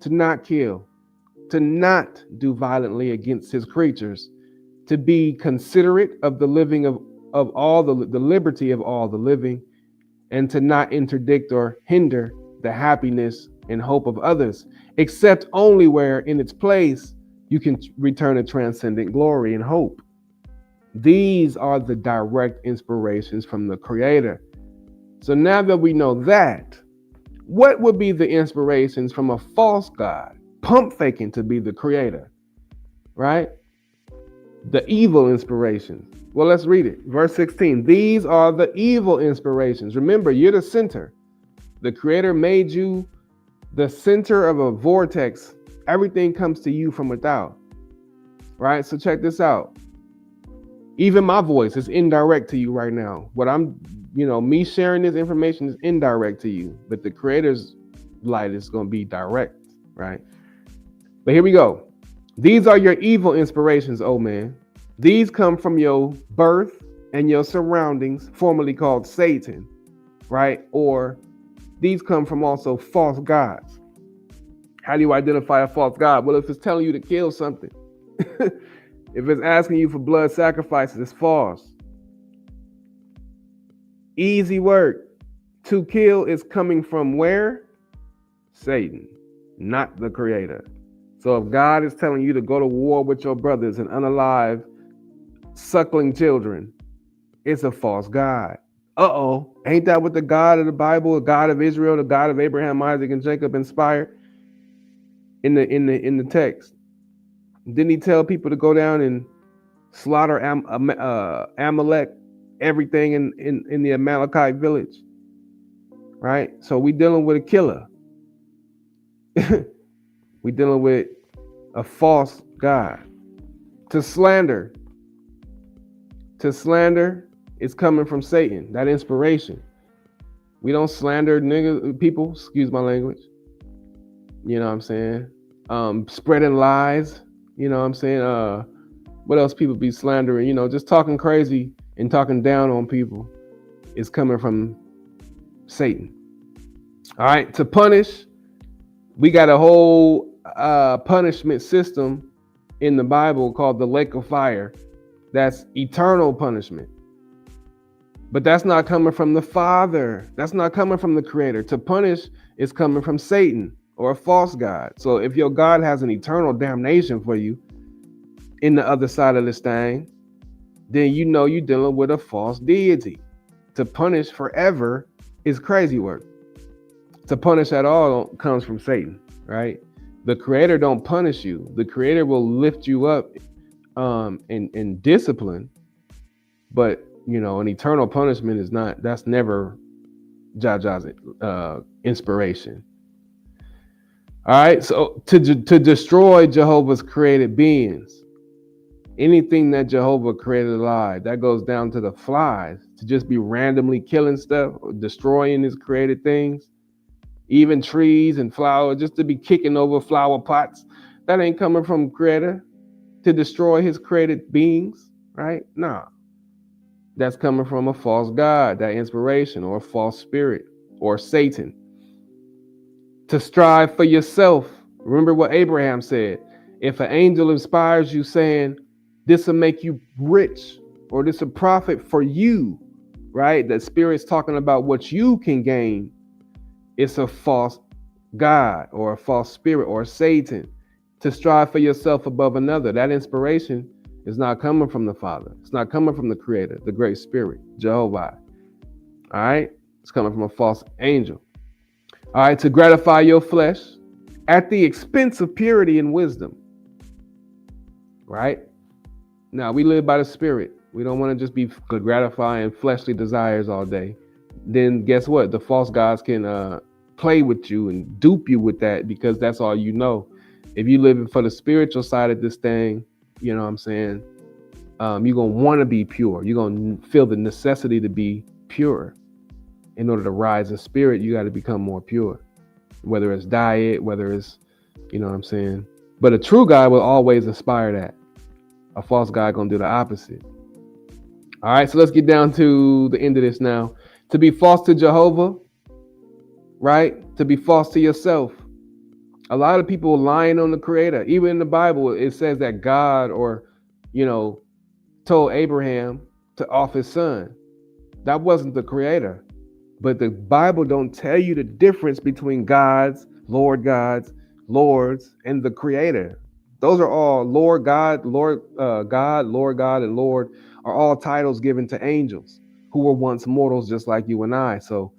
to not kill, to not do violently against his creatures, to be considerate of the living of all the liberty of all the living, and to not interdict or hinder the happiness and hope of others, except only where in its place you can return a transcendent glory and hope. These are the direct inspirations from the creator. So now that we know that, what would be the inspirations from a false god, pump faking to be the creator, right? The evil inspirations. Well, let's read it. Verse 16. These are the evil inspirations. Remember, you're the center. The creator made you the center of a vortex. Everything comes to you from without, right? So check this out. Even my voice is indirect to you right now. What I'm, me sharing this information is indirect to you, but the creator's light is going to be direct, right? But here we go. These are your evil inspirations, oh man. These come from your birth and your surroundings, formerly called Satan, right? Or these come from also false gods. How do you identify a false god? Well, if it's telling you to kill something, if it's asking you for blood sacrifices, it's false. Easy work. To kill is coming from where? Satan, not the creator. So if God is telling you to go to war with your brothers and unalive suckling children, it's a false god. Ain't that what the God of the Bible, the God of Israel, the God of Abraham, Isaac, and Jacob inspired in the text? Didn't he tell people to go down and slaughter Amalek, everything in the Amalekite village? Right? So we dealing with a killer. We dealing with a false god. To slander is coming from Satan, that inspiration. We don't slander people, excuse my language. You know what I'm saying? Spreading lies, you know what I'm saying? What else people be slandering? Just talking crazy and talking down on people is coming from Satan. All right, to punish, we got a whole punishment system in the Bible called the lake of fire. That's eternal punishment. But that's not coming from the Father. That's not coming from the Creator. To punish is coming from Satan or a false god. So if your God has an eternal damnation for you in the other side of this thing, then you're dealing with a false deity. To punish forever is crazy work. To punish at all comes from Satan, right? The Creator don't punish you. The Creator will lift you up in discipline, but an eternal punishment is not. That's never Jaja's inspiration. All right, so to destroy Jehovah's created beings, anything that Jehovah created alive, that goes down to the flies, to just be randomly killing stuff, or destroying his created things, even trees and flowers, just to be kicking over flower pots, that ain't coming from Creator. To destroy his created beings, right? Nah. That's coming from a false god, that inspiration, or a false spirit, or Satan. To strive for yourself Remember what Abraham said. If an angel inspires you saying, this will make you rich, or this will profit for you, right? The Spirit's talking about what you can gain. It's a false God or a false spirit or Satan to strive for yourself above another. That inspiration is not coming from the Father. It's not coming from the Creator, the Great Spirit, Jehovah. All right? It's coming from a false angel. All right, to gratify your flesh at the expense of purity and wisdom. Right? Now, we live by the Spirit. We don't want to just be gratifying fleshly desires all day. Then guess what? The false gods can play with you and dupe you with that because that's all you know. If you're living for the spiritual side of this thing, you know what I'm saying? You're going to want to be pure. You're going to feel the necessity to be pure. In order to rise in spirit, you got to become more pure. Whether it's diet, whether it's, you know what I'm saying? But a true God will always inspire that. A false God going to do the opposite. All right, so let's get down to the end of this now. To be false to Jehovah, right? To be false to yourself. A lot of people lying on the Creator. Even in the Bible, it says that God told Abraham to offer his son. That wasn't the Creator. But the Bible don't tell you the difference between gods, lords, and the Creator. Those are all Lord God, Lord God, and Lord are all titles given to angels who were once mortals just like you and I. So,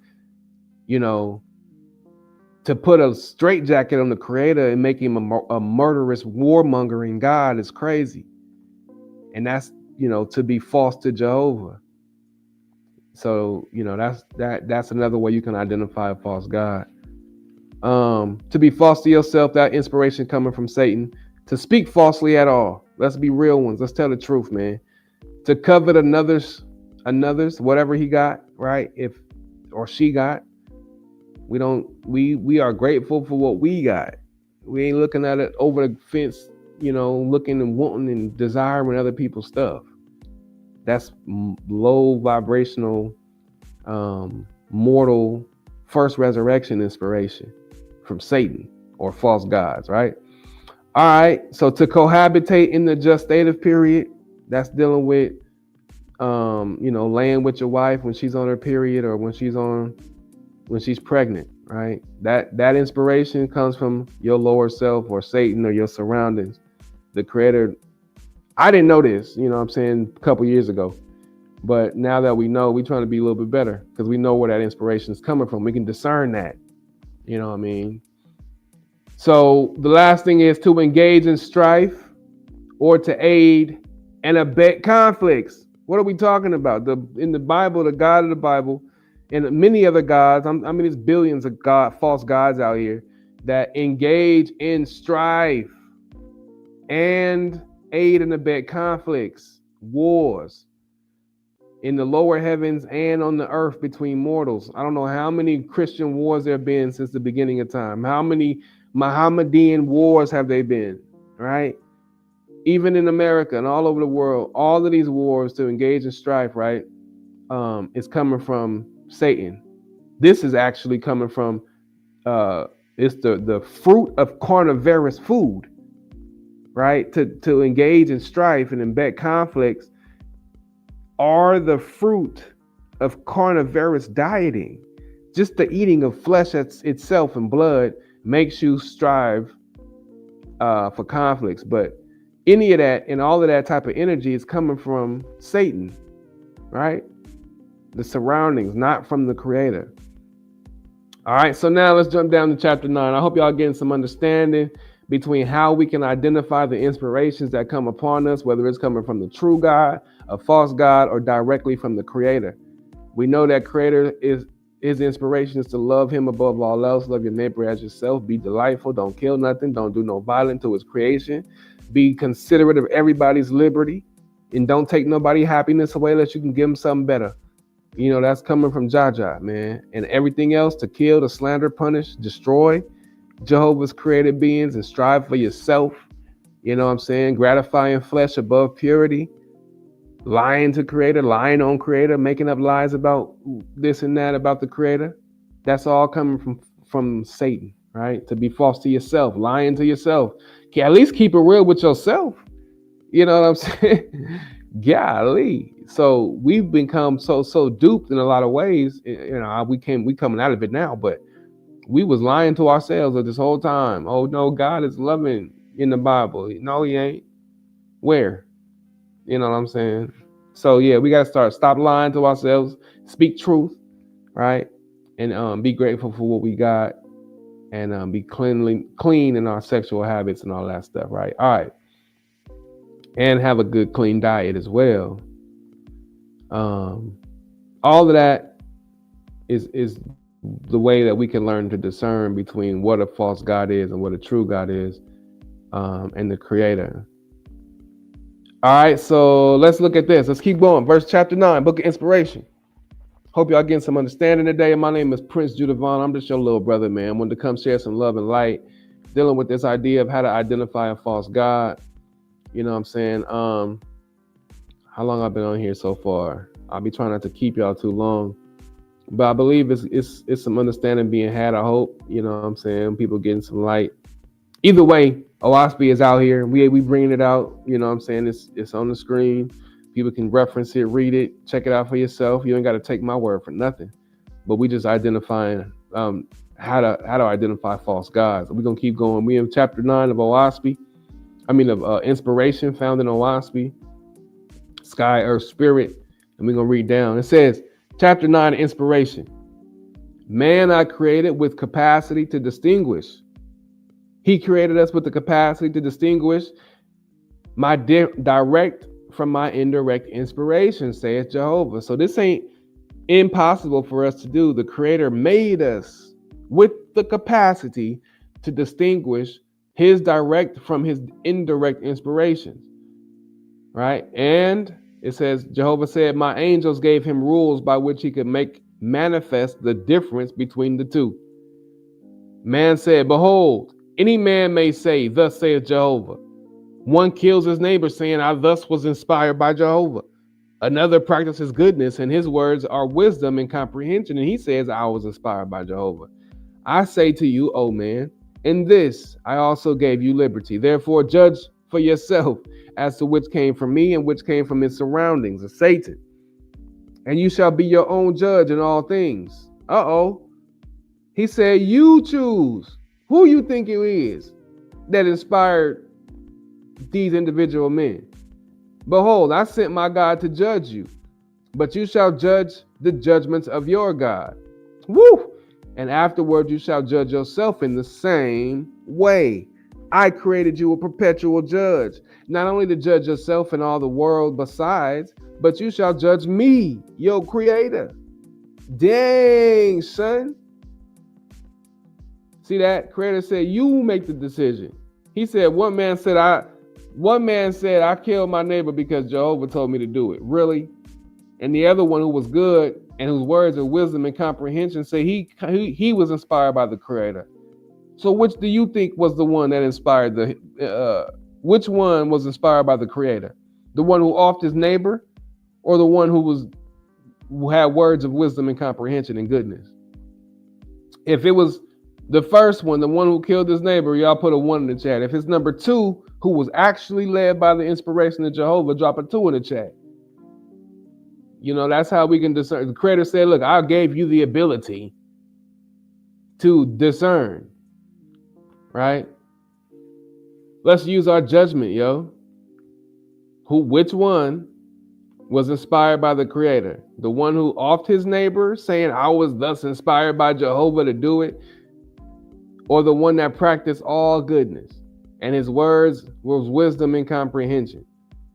to put a straitjacket on the Creator and make him a murderous, warmongering God is crazy. And that's, to be false to Jehovah. So, that's another way you can identify a false God. To be false to yourself, that inspiration coming from Satan. To speak falsely at all. Let's be real ones. Let's tell the truth, man. To covet another's, whatever he got, right? If or she got. We are grateful for what we got. We ain't looking at it over the fence, looking and wanting and desiring other people's stuff. That's low vibrational, mortal first resurrection inspiration from Satan or false gods, right? All right. So to cohabitate in the gestative period, that's dealing with, laying with your wife when she's on her period or when she's pregnant, right? That inspiration comes from your lower self or Satan or your surroundings. The Creator. I didn't know this, a couple years ago. But now that we know, we're trying to be a little bit better because we know where that inspiration is coming from. We can discern that. You know what I mean? So the last thing is to engage in strife or to aid and abet conflicts. What are we talking about? In the Bible, the God of the Bible, and many other gods, there's billions of false gods out here that engage in strife and aid and abet conflicts, wars in the lower heavens and on the earth between mortals. I don't know how many Christian wars there have been since the beginning of time. How many Mohammedan wars have they been, right? Even in America and all over the world, all of these wars to engage in strife, right, is coming from Satan. This is actually coming from, it's the fruit of carnivorous food, right? To engage in strife and embed conflicts are the fruit of carnivorous dieting. Just the eating of flesh itself and blood makes you strive for conflicts. But any of that and all of that type of energy is coming from Satan, right? The surroundings, not from the Creator. All right, so now let's jump down to chapter 9. I hope y'all getting some understanding between how we can identify the inspirations that come upon us, whether it's coming from the true God, a false God, or directly from the Creator. We know that Creator his inspiration is to love him above all else, love your neighbor as yourself, be delightful, don't kill nothing, don't do no violence to his creation, be considerate of everybody's liberty, and don't take nobody's happiness away unless you can give them something better. That's coming from Jaja, man. And everything else, to kill, to slander, punish, destroy Jehovah's created beings and strive for yourself. You know what I'm saying? Gratifying flesh above purity, lying to Creator, lying on Creator, making up lies about this and that about the Creator. That's all coming from Satan. right? To be false to yourself, lying to yourself. Okay, at least keep it real with yourself. You know what I'm saying? Golly. So we've become so duped in a lot of ways. You know, we coming out of it now, but we was lying to ourselves this whole time. Oh no, God is loving in the Bible. No, he ain't. Where? You know what I'm saying? So yeah, we gotta stop lying to ourselves, speak truth, right? And be grateful for what we got, and be clean in our sexual habits and all that stuff, right? All right, and have a good clean diet as well. All of that is the way that we can learn to discern between what a false God is and what a true God is, and the Creator. All right, so let's look at this. Let's keep going. Verse chapter 9, Book of Inspiration. Hope y'all getting some understanding today. My name is Prince Judavon. I'm just your little brother, man. I wanted to come share some love and light, dealing with this idea of how to identify a false God. You know what I'm saying? How long I've been on here so far? I'll be trying not to keep y'all too long, but I believe it's some understanding being had. I hope, you know what I'm saying, people getting some light. Either way, OSP is out here. We bringing it out. You know what I'm saying? It's on the screen. People can reference it, read it, check it out for yourself. You ain't got to take my word for nothing. But we just identifying how to identify false gods. We're gonna keep going. We in chapter 9 of OSP. Of inspiration found in OSP, Sky, Earth, Spirit, and we're gonna read down. It says, chapter 9, inspiration. Man, I created with capacity to distinguish. He created us with the capacity to distinguish my direct from my indirect inspiration, saith Jehovah. So this ain't impossible for us to do. The Creator made us with the capacity to distinguish his direct from his indirect inspirations, right? And it says, Jehovah said, my angels gave him rules by which he could make manifest the difference between the two. Man said, behold, any man may say, thus saith Jehovah. One kills his neighbor, saying, I thus was inspired by Jehovah. Another practices goodness, and his words are wisdom and comprehension, and he says, I was inspired by Jehovah. I say to you, O man, in this I also gave you liberty. Therefore judge for yourself as to which came from me and which came from his surroundings, of Satan. And you shall be your own judge in all things. He said, you choose who you think it is that inspired these individual men. Behold, I sent my God to judge you, but you shall judge the judgments of your God. Woo! And afterward you shall judge yourself in the same way. I created you a perpetual judge, not only to judge yourself and all the world besides, but you shall judge me, your Creator. Dang, son. See that? Creator said, you make the decision. He said, one man said, I killed my neighbor because Jehovah told me to do it. Really? And the other one, who was good and whose words of wisdom and comprehension, say he was inspired by the Creator. So which do you think was the one that inspired which one was inspired by the Creator? The one who offed his neighbor, or the one who had words of wisdom and comprehension and goodness? If it was the first one, the one who killed his neighbor, y'all put a 1 in the chat. If it's number 2, who was actually led by the inspiration of Jehovah, drop a 2 in the chat. You know, that's how we can discern. The Creator said, look, I gave you the ability to discern, right? Let's use our judgment, yo. Which one was inspired by the Creator? The one who offed his neighbor, saying, I was thus inspired by Jehovah to do it? Or the one that practiced all goodness and his words was wisdom and comprehension?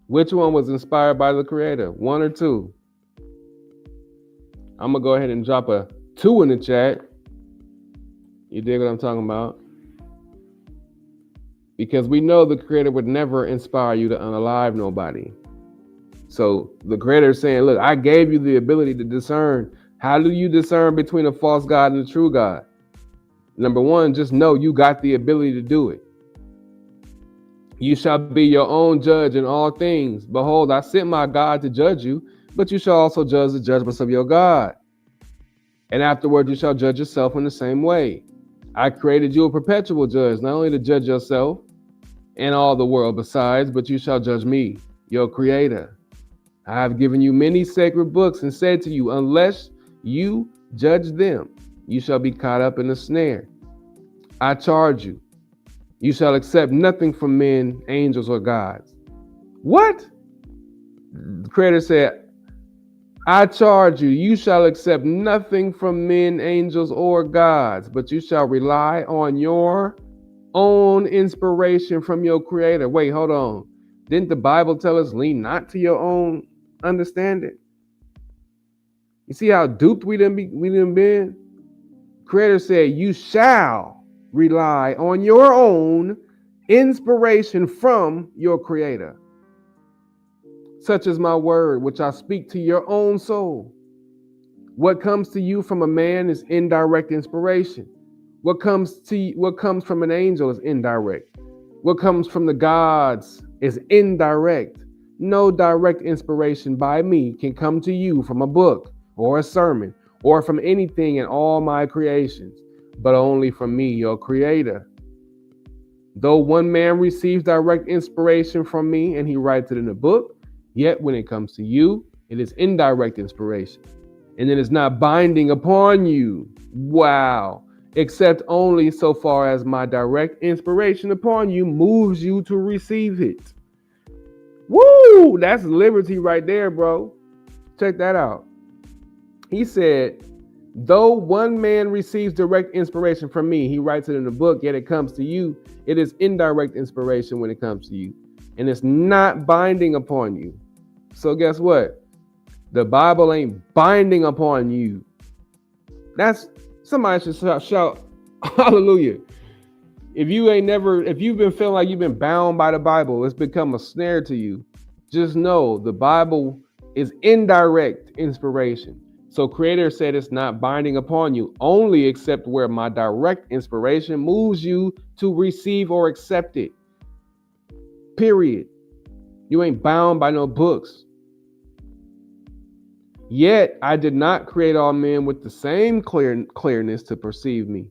Which one was inspired by the Creator? 1 or 2? I'm gonna go ahead and drop a 2 in the chat. You dig what I'm talking about? Because we know the Creator would never inspire you to unalive nobody. So the Creator is saying, look, I gave you the ability to discern. How do you discern between a false God and a true God? Number 1, just know you got the ability to do it. You shall be your own judge in all things. Behold, I sent my God to judge you, but you shall also judge the judgments of your God. And afterward you shall judge yourself in the same way. I created you a perpetual judge, not only to judge yourself and all the world besides, but you shall judge me, your creator. I have given you many sacred books and said to you, unless you judge them, you shall be caught up in a snare. I charge you, you shall accept nothing from men, angels, or gods. What? The creator said, I charge you, you shall accept nothing from men, angels, or gods, but you shall rely on your own inspiration from your creator. Wait, hold on. Didn't the Bible tell us lean not to your own understanding? You see how duped we done been? Creator said, you shall rely on your own inspiration from your creator, such as my word, which I speak to your own soul. What comes to you from a man is indirect inspiration. What comes from an angel is indirect. What comes from the gods is indirect. No direct inspiration by me can come to you from a book or a sermon or from anything in all my creations, but only from me, your creator. Though one man receives direct inspiration from me and he writes it in a book, yet when it comes to you, it is indirect inspiration. And it is not binding upon you. Wow. Except only so far as my direct inspiration upon you moves you to receive it. Woo! That's liberty right there, bro. Check that out. He said, though one man receives direct inspiration from me, he writes it in the book, yet it comes to you. It is indirect inspiration when it comes to you. And it's not binding upon you. So guess what? The Bible ain't binding upon you. That's somebody should shout hallelujah. If you've been feeling like you've been bound by the Bible, it's become a snare to you. Just know the Bible is indirect inspiration. So Creator said it's not binding upon you, only except where my direct inspiration moves you to receive or accept it. Period. You ain't bound by no books. Yet I did not create all men with the same clearness to perceive me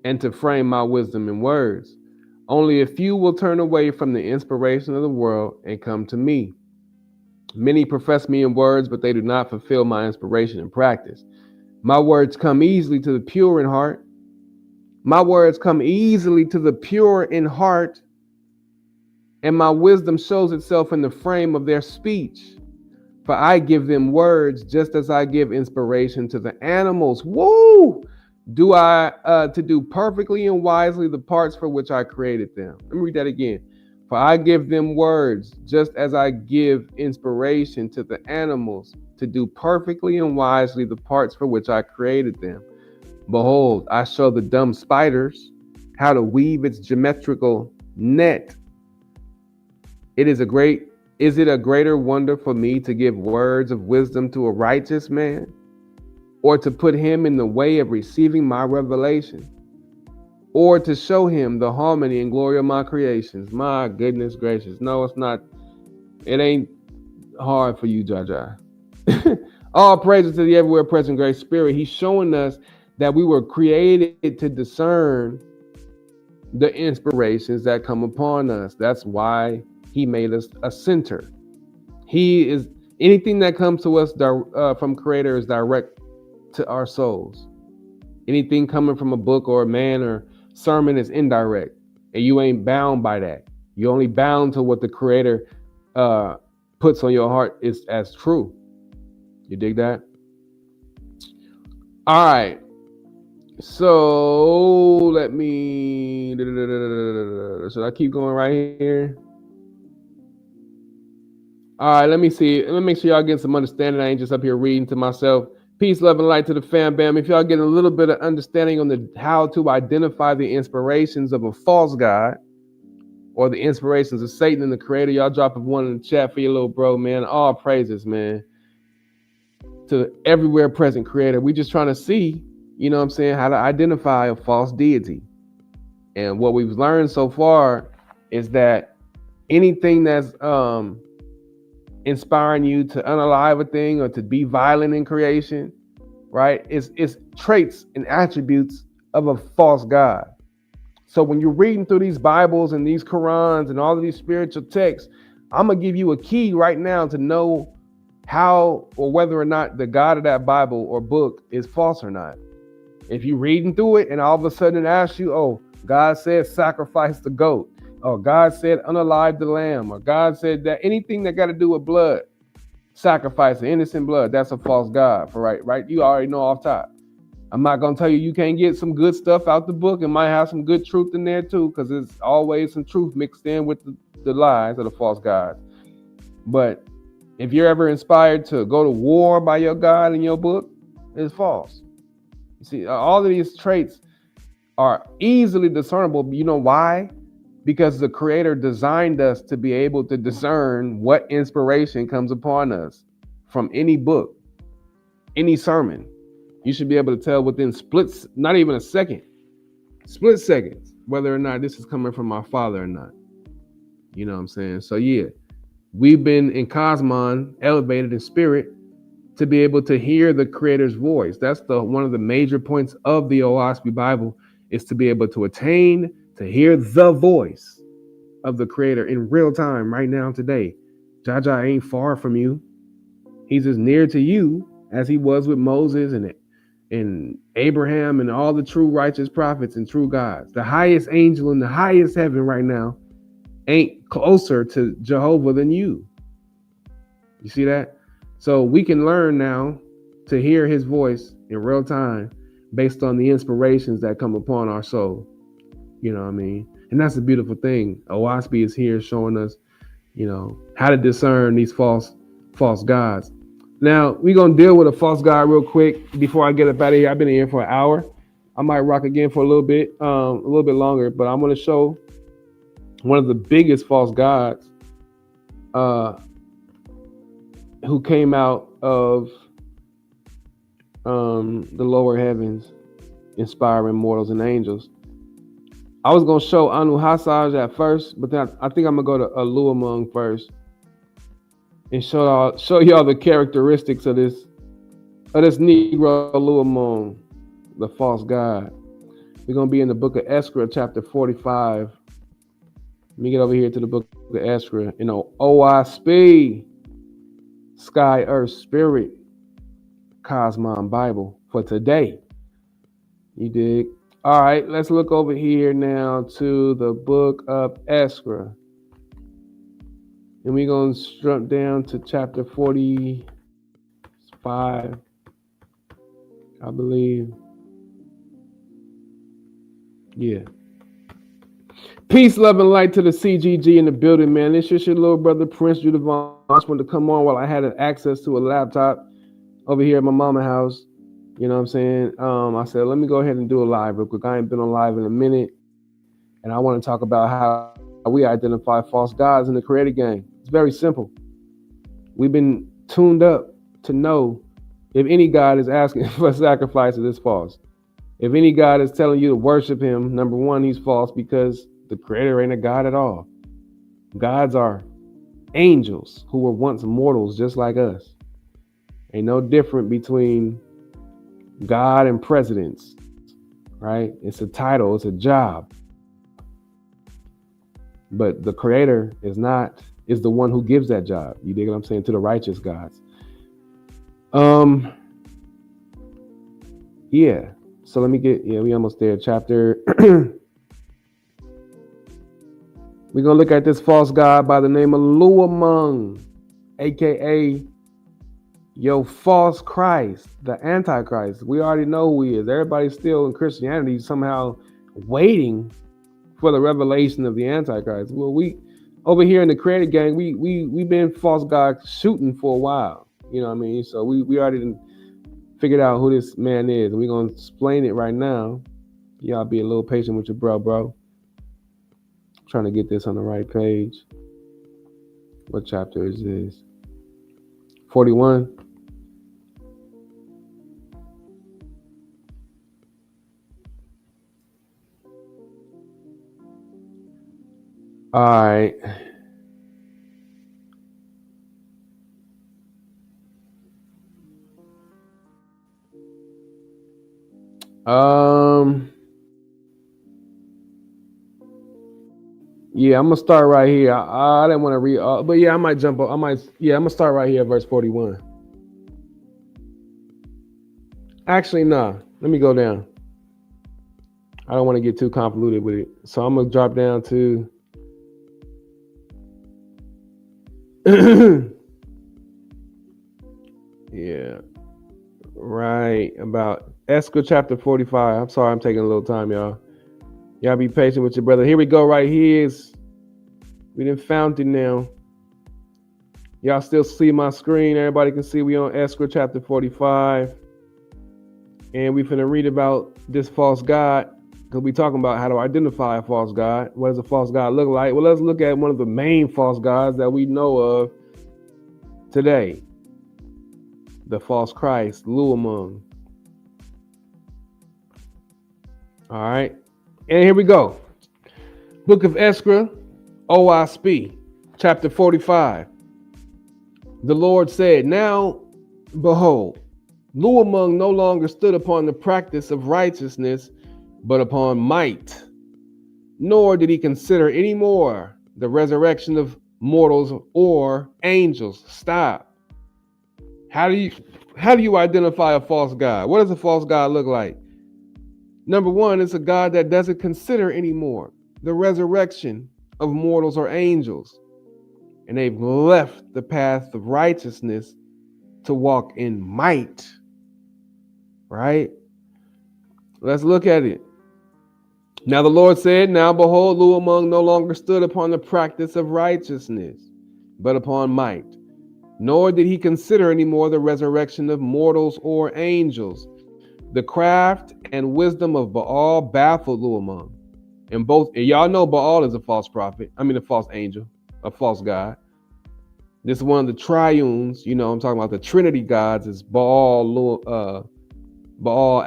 and to frame my wisdom in words. Only a few will turn away from the inspiration of the world and come to me. Many profess me in words, but they do not fulfill my inspiration in practice. My words come easily to the pure in heart. My words come easily to the pure in heart, and my wisdom shows itself in the frame of their speech. For I give them words just as I give inspiration to the animals. Woo! Do I to do perfectly and wisely the parts for which I created them. Let me read that again. For I give them words just as I give inspiration to the animals to do perfectly and wisely the parts for which I created them. Behold, I show the dumb spiders how to weave its geometrical net. Is it a greater wonder for me to give words of wisdom to a righteous man, or to put him in the way of receiving my revelation, or to show him the harmony and glory of my creations? My goodness gracious. No, it's not. It ain't hard for you, Jaja. All praises to the everywhere present great spirit. He's showing us that we were created to discern the inspirations that come upon us. That's why he made us a center. He is anything that comes to us from Creator is direct to our souls. Anything coming from a book or a man or sermon is indirect, and you ain't bound by that. You're only bound to what the Creator puts on your heart is as true. You dig that? All right. So let me. Should I keep going right here? All right, let me see. Let me make sure y'all getting some understanding. I ain't just up here reading to myself. Peace, love, and light to the fam bam. If y'all getting a little bit of understanding on the how to identify the inspirations of a false god or the inspirations of Satan and the Creator, y'all drop one in the chat for your little bro, man. All praises, man, to the everywhere present Creator. We just trying to see, you know what I'm saying, how to identify a false deity. And what we've learned so far is that anything that's inspiring you to unalive a thing or to be violent in creation right? It's traits and attributes of a false god. So when you're reading through these Bibles and these Qurans and all of these spiritual texts, I'm gonna give you a key right now to know how or whether or not the God of that Bible or book is false or not. If you're reading through it and all of a sudden it asks you, oh, God said sacrifice the goat, or God said unalive the lamb, or God said that anything that got to do with blood, sacrifice of innocent blood, that's a false God. For right, you already know off top. I'm not gonna tell you can't get some good stuff out the book. It might have some good truth in there too, because there's always some truth mixed in with the lies of the false gods. But if you're ever inspired to go to war by your God in your book, it's false. You see, all of these traits are easily discernible. You know why? Because the Creator designed us to be able to discern what inspiration comes upon us from any book, any sermon. You should be able to tell within splits, not even a second, split seconds, whether or not this is coming from our Father or not. You know what I'm saying? So yeah, we've been in Cosmon, elevated in spirit, to be able to hear the Creator's voice. That's one of the major points of the OSB Bible, is to be able to attain to hear the voice of the Creator in real time, right now, today. Jaja ain't far from you. He's as near to you as he was with Moses and Abraham and all the true righteous prophets and true gods. The highest angel in the highest heaven right now ain't closer to Jehovah than you. You see that? So we can learn now to hear his voice in real time based on the inspirations that come upon our soul. You know what I mean? And that's a beautiful thing. OSB is here showing us, how to discern these false gods. Now, we're going to deal with a false god real quick before I get up out of here. I've been here for an hour. I might rock again for a little bit longer, but I'm going to show one of the biggest false gods who came out of the lower heavens, inspiring mortals and angels. I was going to show Anu Hassaj at first, but then I think I'm going to go to Aluamung first and show y'all the characteristics of this Negro Aluamung, the false god. We're going to be in the book of Esra, chapter 45. Let me get over here to the book of Esra in OISP, Sky, Earth, Spirit, Cosmon Bible for today. You dig? All right, let's look over here now to the book of Esra. And we're going to jump down to chapter 45, I believe. Yeah. Peace, love, and light to the CGG in the building, man. It's just your little brother, Prince Judavon. I just wanted to come on while I had access to a laptop over here at my mama's house. You know what I'm saying? I said, let me go ahead and do a live real quick. I ain't been on live in a minute. And I want to talk about how we identify false gods in the Creator game. It's very simple. We've been tuned up to know if any God is asking for a sacrifice, it is false. If any God is telling you to worship him, number one, he's false, because the Creator ain't a God at all. Gods are angels who were once mortals just like us. Ain't no different between God and presidents, right? It's a title, it's a job. But the Creator is the one who gives that job. You dig what I'm saying? To the righteous gods. Yeah. So let me we almost there. Chapter. We're going to look at this false god by the name of Luamung, aka false Christ, the Antichrist. We already know who he is. Everybody's still in Christianity somehow waiting for the revelation of the Antichrist. Well, we over here in the Creator gang, we've been false god shooting for a while. You know what I mean? So we already figured out who this man is, and we're gonna explain it right now. Y'all be a little patient with your bro. I'm trying to get this on the right page. What chapter is this? 41. All right. Um, yeah, I'm gonna start right here. I didn't want to read, but yeah, I might jump. Yeah, I'm gonna start right here at verse 41. Actually, nah. Let me go down. I don't want to get too convoluted with it, so I'm gonna drop down to. Yeah, right about Esther chapter 45. I'm sorry, I'm taking a little time, y'all. Y'all be patient with your brother. Here we go. Right here is we done found it now. Y'all still see my screen? Everybody can see we on Esther chapter 45. And we finna read about this false god. Because we talking about how to identify a false god. What does a false god look like? Well, let's look at one of the main false gods that we know of today. The false Christ, Luamung. All right. And here we go. Book of Esther, OSP, chapter 45. The Lord said, now, behold, Luamung no longer stood upon the practice of righteousness, but upon might. Nor did he consider any more the resurrection of mortals or angels. Stop. How do you identify a false god? What does a false god look like? Number one, it's a god that doesn't consider anymore the resurrection of mortals or angels. And they've left the path of righteousness to walk in might. Right? Let's look at it. Now the Lord said, now behold, Luamung no longer stood upon the practice of righteousness, but upon might. Nor did he consider any more the resurrection of mortals or angels. The craft and wisdom of Baal baffled Luamung. And y'all know Baal is a false prophet. I mean, a false angel, a false god. This is one of the triunes. You know, I'm talking about the Trinity gods. Is Baal,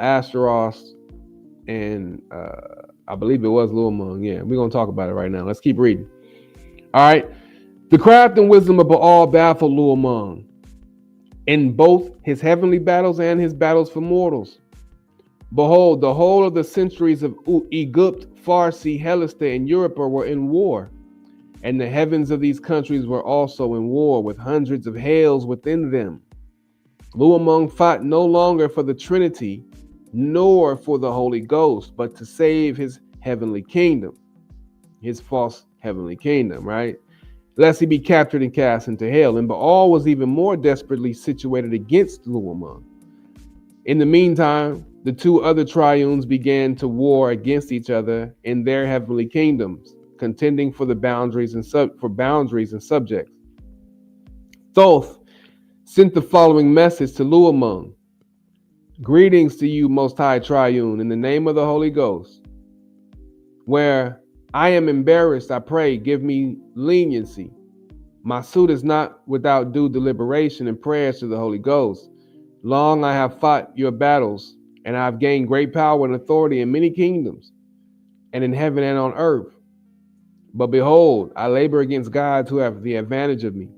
Ashtaroth, and I believe it was Luamung. Yeah, we're gonna talk about it right now. Let's keep reading. All right. The craft and wisdom of Baal baffled Luamung in both his heavenly battles and his battles for mortals. Behold, the whole of the centuries of Egypt, Farsi, Heliste, and Europe were in war, and the heavens of these countries were also in war, with hundreds of hells within them. Luamung fought no longer for the Trinity, nor for the Holy Ghost, but to save his heavenly kingdom, his false heavenly kingdom, right? Lest he be captured and cast into hell. And Baal was even more desperately situated against Luamung. In the meantime, the two other triunes began to war against each other in their heavenly kingdoms, contending for the boundaries and subjects. Thoth sent the following message to Luamung. Greetings to you, Most High Triune, in the name of the Holy Ghost. Where I am embarrassed, I pray, give me leniency. My suit is not without due deliberation and prayers to the Holy Ghost. Long I have fought your battles, and I have gained great power and authority in many kingdoms, and in heaven and on earth. But behold, I labor against gods who have the advantage of me.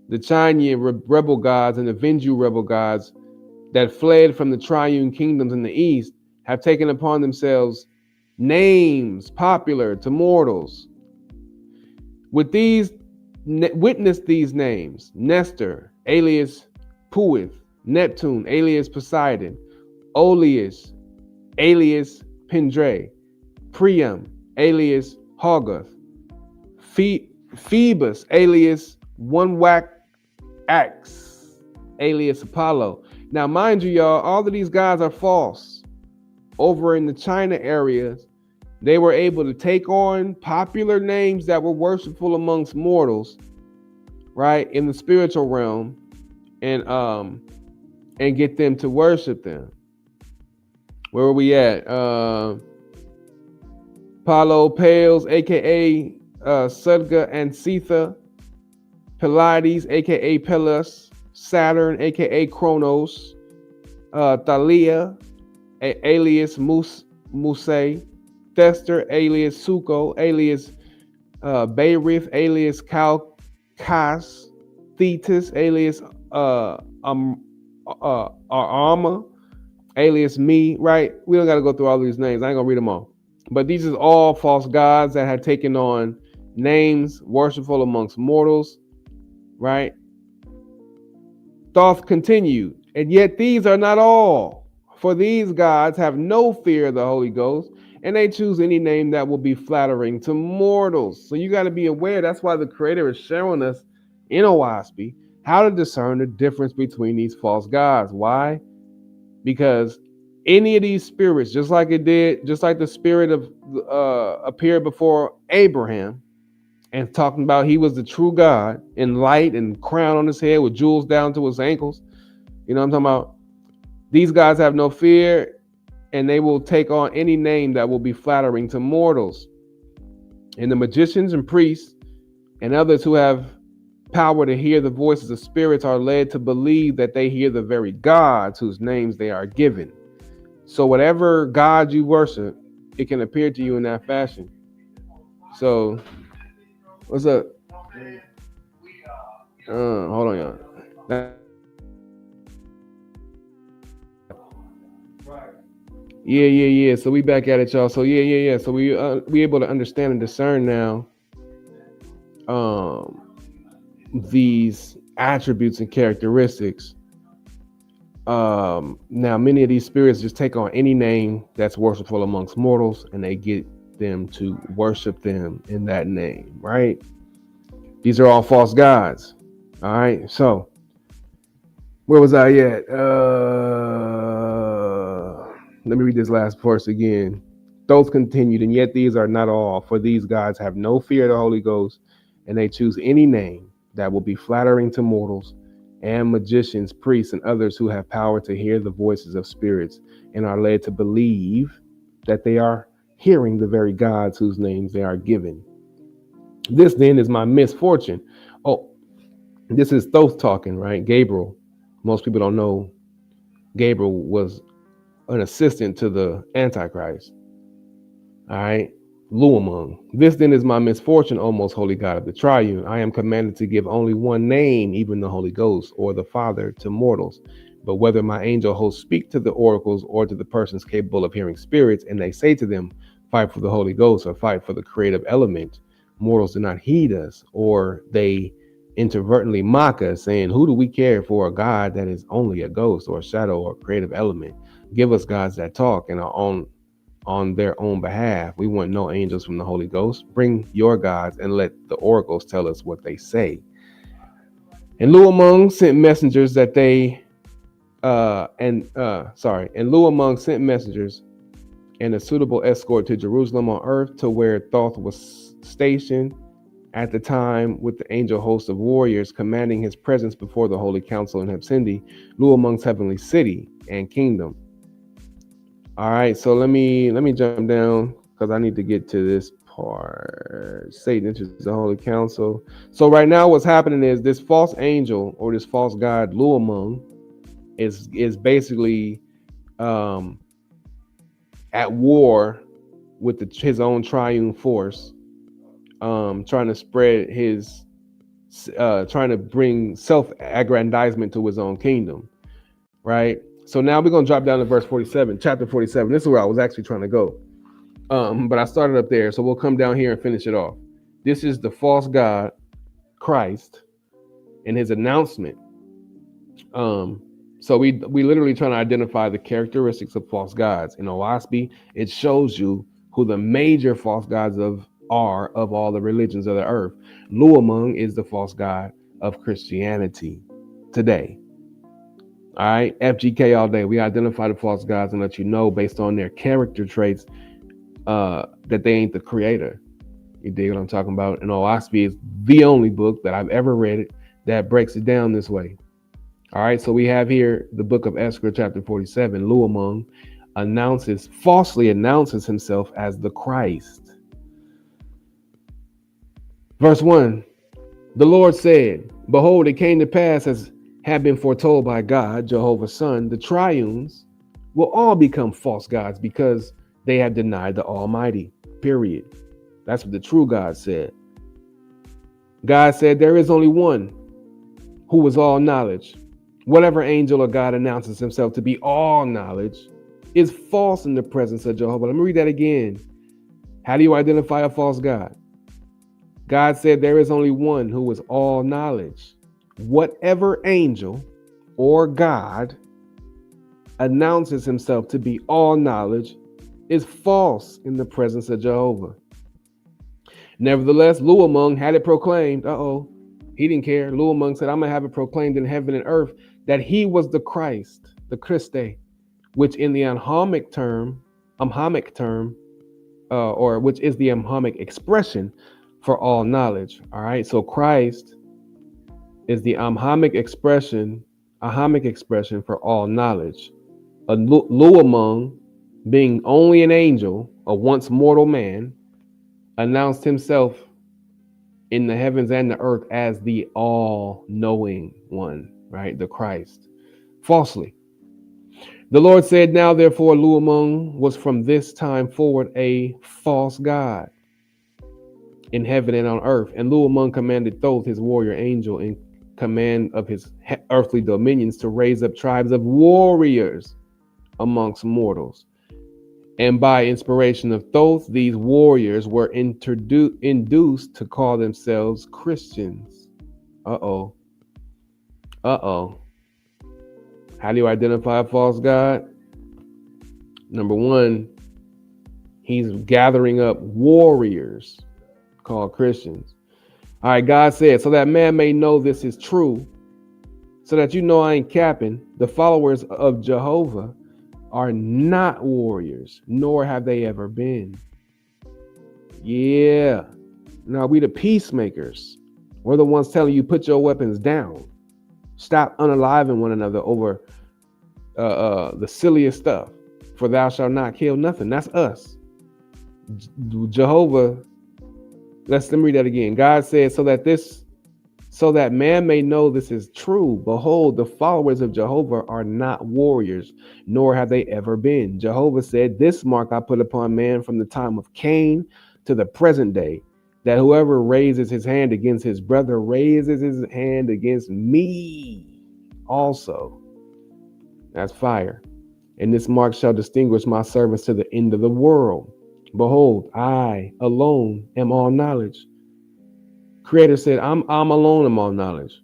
The Chinese rebel gods and the Venju rebel gods that fled from the triune kingdoms in the east have taken upon themselves names popular to mortals. Witness these names: Nestor, alias Puith; Neptune, alias Poseidon; Oleus, alias Pindre; Priam, alias Hogarth; Phoebus, alias One Whack Axe, alias Apollo. Now, mind you, y'all, all of these guys are false. Over in the China areas, they were able to take on popular names that were worshipful amongst mortals, right, in the spiritual realm, and get them to worship them. Where are we at? Palo Pales, aka Sudga and Sitha; Pleiades, aka Pelus; Saturn, aka Kronos; Thalia, alias Muse; Thester, alias Suko, alias Bayrith, alias Kalkas; Thetis, alias Arama; alias me, right? We don't got to go through all these names. I ain't gonna read them all. But these is all false gods that had taken on names worshipful amongst mortals, right? Thoth continued, and yet these are not all. For these gods have no fear of the Holy Ghost, and they choose any name that will be flattering to mortals. So you got to be aware. That's why the Creator is showing us in OWASP how to discern the difference between these false gods. Why? Because any of these spirits, just like the spirit of appeared before Abraham, and talking about he was the true God in light and crown on his head with jewels down to his ankles. You know what I'm talking about? These guys have no fear, and they will take on any name that will be flattering to mortals. And the magicians and priests and others who have power to hear the voices of spirits are led to believe that they hear the very gods whose names they are given. So whatever God you worship, it can appear to you in that fashion. So, what's up? Hold on, y'all. Yeah. So we back at it, y'all. So yeah. So we able to understand and discern now these attributes and characteristics. Now many of these spirits just take on any name that's worshipful amongst mortals, and they get them to worship them in that name, right? These are all false gods. All right. So where was I at? Let me read this last verse again. Those continued, and yet these are not all, for these gods have no fear of the Holy Ghost, and they choose any name that will be flattering to mortals and magicians, priests, and others who have power to hear the voices of spirits and are led to believe that they are hearing the very gods whose names they are given. This then is my misfortune. Oh, this is Thoth talking, right? Gabriel. Most people don't know Gabriel was an assistant to the Antichrist. All right. Luamung. This then is my misfortune, O most holy God of the triune. I am commanded to give only one name, even the Holy Ghost or the Father, to mortals. But whether my angel hosts speak to the oracles or to the persons capable of hearing spirits, and they say to them, fight for the Holy Ghost or fight for the creative element, mortals do not heed us, or they inadvertently mock us, saying, who do we care for a God that is only a ghost or a shadow or creative element? Give us gods that talk and are on their own behalf. We want no angels from the Holy Ghost. Bring your gods and let the oracles tell us what they say. And Luamung sent messengers that they and Luamung sent messengers and a suitable escort to Jerusalem on earth, to where Thoth was stationed at the time with the angel host of warriors, commanding his presence before the holy council in Hepsindi, Luamung's heavenly city and kingdom. All right, so let me jump down because I need to get to this part. Satan enters the holy council. So right now what's happening is this false angel or this false god Luamung is basically at war with his own triune force, trying to spread his trying to bring self-aggrandizement to his own kingdom, right? So now we're going to drop down to verse 47, chapter 47. This is where I was actually trying to go. But I started up there, so we'll come down here and finish it off. This is the false god, Christ, and his announcement. So we literally trying to identify the characteristics of false gods. In OWASP, it shows you who the major false gods are of all the religions of the earth. Luamung is the false god of Christianity today. All right, FGK all day. We identify the false gods and let you know based on their character traits that they ain't the creator. You dig what I'm talking about? And OWASP is the only book that I've ever read that breaks it down this way. All right, so we have here the book of Esther, chapter 47. Luamung falsely announces himself as the Christ. Verse 1, the Lord said, behold, it came to pass as had been foretold by God, Jehovah's Son, the triunes will all become false gods because they have denied the Almighty, period. That's what the true God said. God said there is only one who is all knowledge, Whatever angel or God announces himself to be all knowledge is false in the presence of Jehovah. Let me read that again. How do you identify a false God? God said there is only one who is all knowledge. Whatever angel or God announces himself to be all knowledge is false in the presence of Jehovah. Nevertheless, Luamung had it proclaimed. He didn't care. Luamung said, I'm going to have it proclaimed in heaven and earth that he was the Christ, the Christe, which in the Amhamic term, or which is the Amhamic expression for all knowledge. All right. So Christ is the Amhamic expression for all knowledge. A Luamung, being only an angel, a once mortal man, announced himself in the heavens and the earth as the all-knowing one, right? The Christ. Falsely. The Lord said, now therefore Luamung was from this time forward a false god in heaven and on earth. And Luamung commanded Thoth, his warrior angel, in command of his earthly dominions, to raise up tribes of warriors amongst mortals. And by inspiration of Thoth, these warriors were induced to call themselves Christians. Uh-oh. How do you identify a false god? Number one, he's gathering up warriors called Christians. All right, God said, so that man may know this is true, so that you know I ain't capping, the followers of Jehovah are not warriors, nor have they ever been. Yeah. Now we the peacemakers. We're the ones telling you, put your weapons down. Stop unaliving one another over the silliest stuff. For thou shalt not kill nothing. That's us. Jehovah, let me read that again. God said, so that man may know this is true. Behold, the followers of Jehovah are not warriors, nor have they ever been. Jehovah said, this mark I put upon man from the time of Cain to the present day, that whoever raises his hand against his brother raises his hand against me also. That's fire. And this mark shall distinguish my servants to the end of the world. Behold, I alone am all knowledge. Creator said, I'm alone am all knowledge.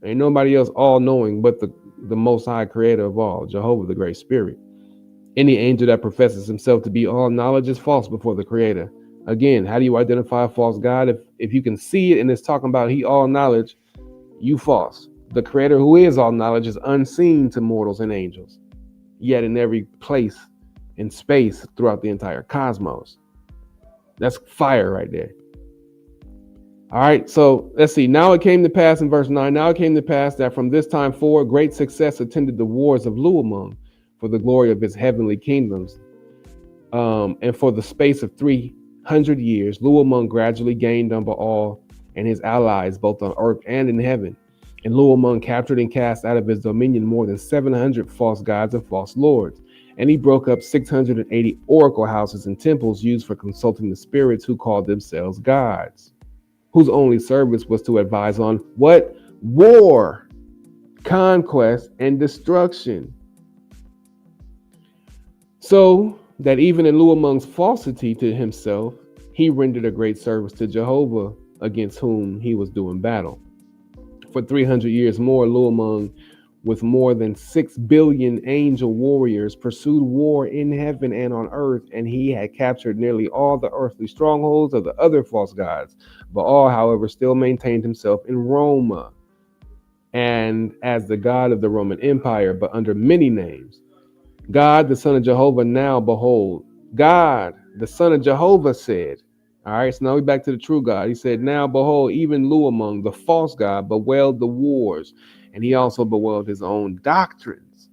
Ain't nobody else all knowing but the most high creator of all, Jehovah, the great spirit. Any angel that professes himself to be all knowledge is false before the creator. Again, how do you identify a false God? If you can see it and it's talking about he all knowledge, you false. The creator who is all knowledge is unseen to mortals and angels, yet in every place in space throughout the entire cosmos. That's fire right there. All right, so let's see. Now it came to pass in verse 9. Now it came to pass that from this time forward, great success attended the wars of Luamung for the glory of his heavenly kingdoms. And for the space of 300 years, Luamung gradually gained number all and his allies, both on earth and in heaven. And Luamung captured and cast out of his dominion more than 700 false gods and false lords. And he broke up 680 oracle houses and temples used for consulting the spirits who called themselves gods, whose only service was to advise on what? War, conquest, and destruction. So that even in Luamung's falsity to himself, he rendered a great service to Jehovah, against whom he was doing battle. For 300 years more, Luamung, with more than 6 billion angel warriors, pursued war in heaven and on earth, and he had captured nearly all the earthly strongholds of the other false gods. Baal, however, still maintained himself in Roma and as the god of the Roman Empire, but under many names. God, the Son of Jehovah, now behold, God, the Son of Jehovah said, all right, so now we're back to the true God. He said, now behold, even Luamung, the false God, bewailed the wars, and he also bewailed his own doctrines.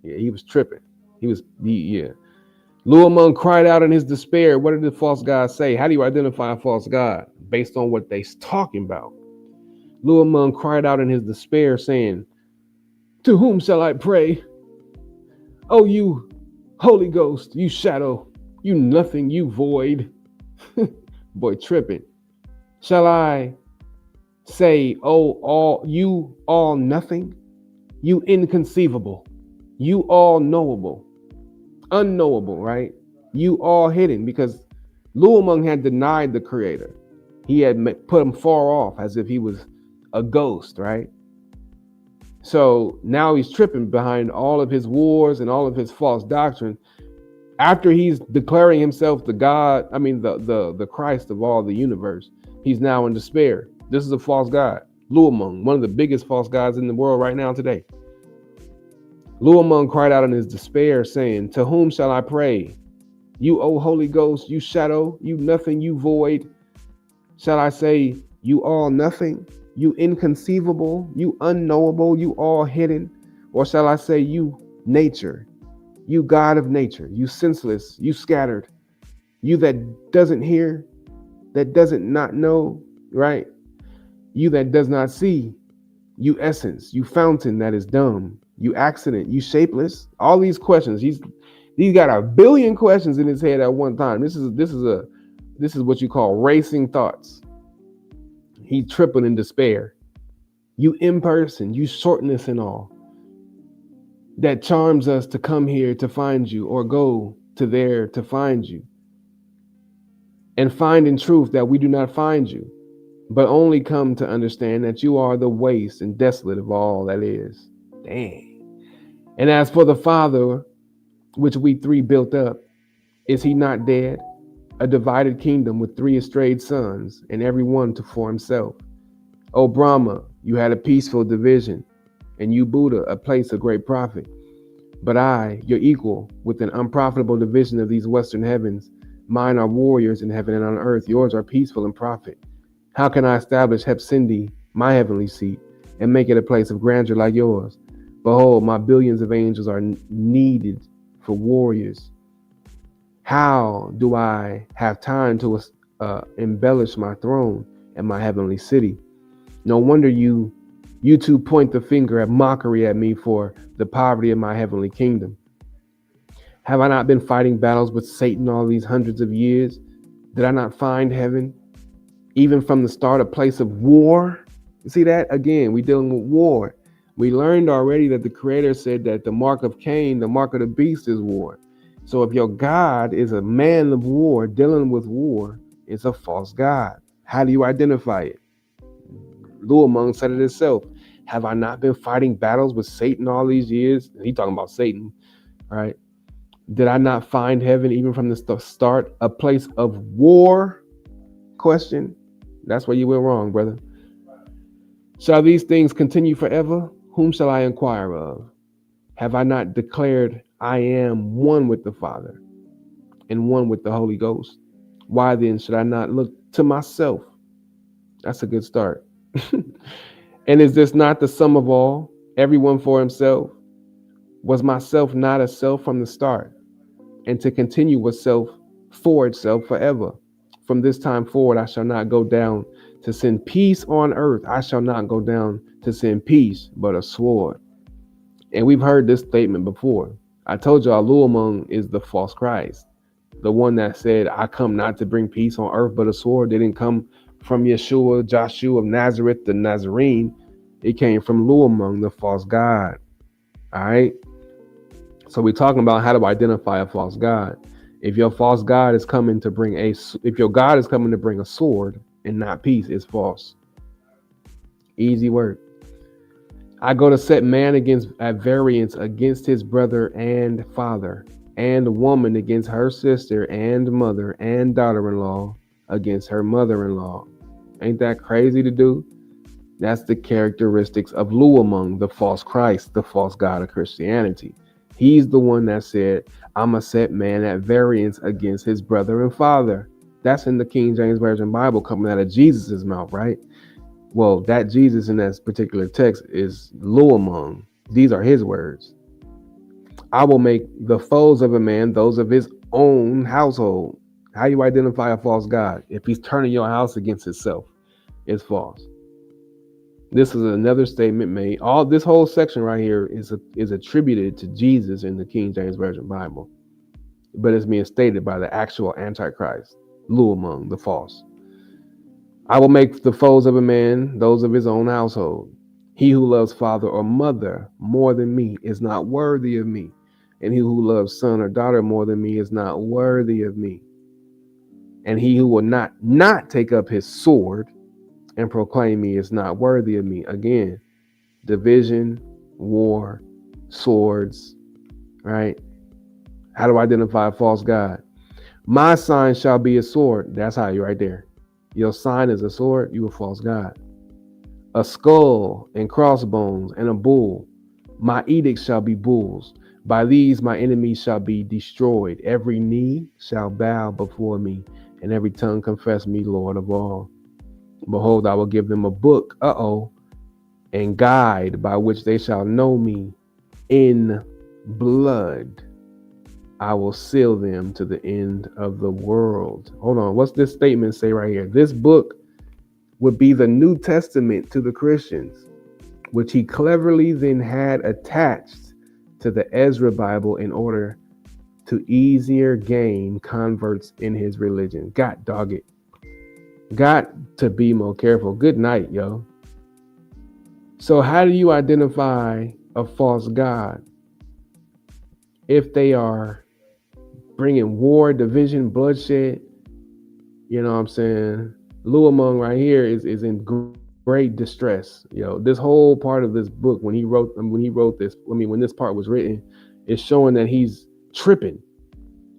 Yeah, he was tripping. Luamung cried out in his despair. What did the false God say? How do you identify a false God? Based on what they're talking about. Luamung cried out in his despair, saying, to whom shall I pray? Oh, you Holy Ghost, you shadow, you nothing, you void. Boy, tripping. Shall I say, oh, all nothing? You inconceivable. You all knowable. Unknowable, right? You all hidden, because Luamung had denied the creator. He had put him far off as if he was a ghost, right? So now he's tripping behind all of his wars and all of his false doctrine. After he's declaring himself the God, I mean the Christ of all the universe, he's now in despair. This is a false god. Luamung, one of the biggest false gods in the world right now today. Luamung cried out in his despair, saying, "To whom shall I pray? You, O Holy Ghost, you shadow, you nothing, you void. Shall I say, you all nothing, you inconceivable, you unknowable, you all hidden? Or shall I say, you nature, you God of nature, you senseless, you scattered, you that doesn't hear, that doesn't not know, right? You that does not see, you essence, you fountain that is dumb, you accident, you shapeless." All these questions. He's got a billion questions in his head at one time. This is what you call racing thoughts. He tripled in despair. You imperson, you shortness and all, that charms us to come here to find you, or go to there to find you, and find in truth that we do not find you, but only come to understand that you are the waste and desolate of all that is. Dang. And as for the Father, which we three built up, is he not dead? A divided kingdom with three estrayed sons, and every one to for himself. O Brahma, you had a peaceful division, and you Buddha, a place of great profit. But I, your equal, with an unprofitable division of these western heavens, mine are warriors in heaven and on earth, yours are peaceful and profit. How can I establish Hepsindi, my heavenly seat, and make it a place of grandeur like yours? Behold, my billions of angels are needed for warriors. How do I have time to embellish my throne and my heavenly city? No wonder you two point the finger at mockery at me for the poverty of my heavenly kingdom. Have I not been fighting battles with Satan all these hundreds of years? Did I not find heaven, even from the start, a place of war? You see that? Again, we're dealing with war. We learned already that the Creator said that the mark of Cain, the mark of the beast, is war. So if your God is a man of war, dealing with war, it's a false God. How do you identify it? Luamung said it himself. Have I not been fighting battles with Satan all these years? He talking about Satan, right? Did I not find heaven even from the start a place of war? Question. That's where you went wrong, brother. Shall these things continue forever? Whom shall I inquire of? Have I not declared I am one with the Father and one with the Holy Ghost? Why then should I not look to myself? That's a good start. And is this not the sum of all, everyone for himself? Was myself not a self from the start, and to continue with self for itself forever? From this time forward, I shall not go down to send peace on earth. I shall not go down to send peace, but a sword. And we've heard this statement before. I told y'all Luamung is the false Christ. The one that said, I come not to bring peace on earth, but a sword. Didn't come from Yeshua, Joshua of Nazareth, the Nazarene. It came from Luamung, the false God. All right. So we're talking about how to identify a false God. If your false God is coming to bring if your God is coming to bring a sword and not peace, it's false. Easy word. I go to set man at variance against his brother and father, and woman against her sister and mother, and daughter-in-law against her mother-in-law. Ain't that crazy to do? That's the characteristics of Luamung, the false Christ, the false God of Christianity. He's the one that said, I'm going to set man at variance against his brother and father. That's in the King James Version Bible, coming out of Jesus' mouth, right? Well, that Jesus in that particular text is Luamung. These are his words. I will make the foes of a man those of his own household. How you identify a false God? If he's turning your house against itself, it's false. This is another statement made. All this whole section right here is attributed to Jesus in the King James Version Bible, but it's being stated by the actual Antichrist, Luamung, the false. I will make the foes of a man those of his own household. He who loves father or mother more than me is not worthy of me. And he who loves son or daughter more than me is not worthy of me. And he who will not take up his sword and proclaim me is not worthy of me. Again, division, war, swords, right? How to identify a false god? My sign shall be a sword. That's how you right there. Your sign is a sword, you a false god. A skull and crossbones and a bull. My edicts shall be bulls. By these my enemies shall be destroyed. Every knee shall bow before me, and every tongue confess me Lord of all. Behold, I will give them a book, and guide by which they shall know me. In blood I will seal them to the end of the world. Hold on, what's this statement say right here? This book would be the New Testament to the Christians, which he cleverly then had attached to the Ezra Bible in order to easier gain converts in his religion. God dog it. Got to be more careful. Good night, yo. So how do you identify a false god? If they are bringing war, division, bloodshed, you know what I'm saying? Luamong right here is in great distress. This whole part of this book, when he wrote this, when this part was written, is showing that he's tripping.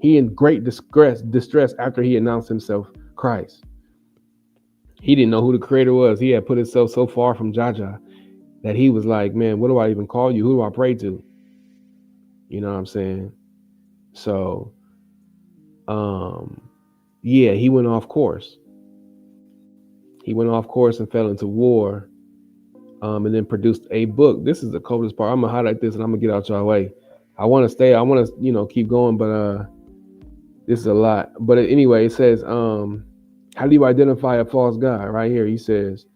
He in great distress after he announced himself Christ. He didn't know who the creator was. He had put himself so far from Jaja that he was like, man, what do I even call you? Who do I pray to? You know what I'm saying? So, yeah, he went off course. He went off course and fell into war, and then produced a book. This is the coldest part. I'm gonna highlight this and I'm gonna get out your way. I want to keep going, but this is a lot. But anyway, it says, how do you identify a false god? Right here, he says,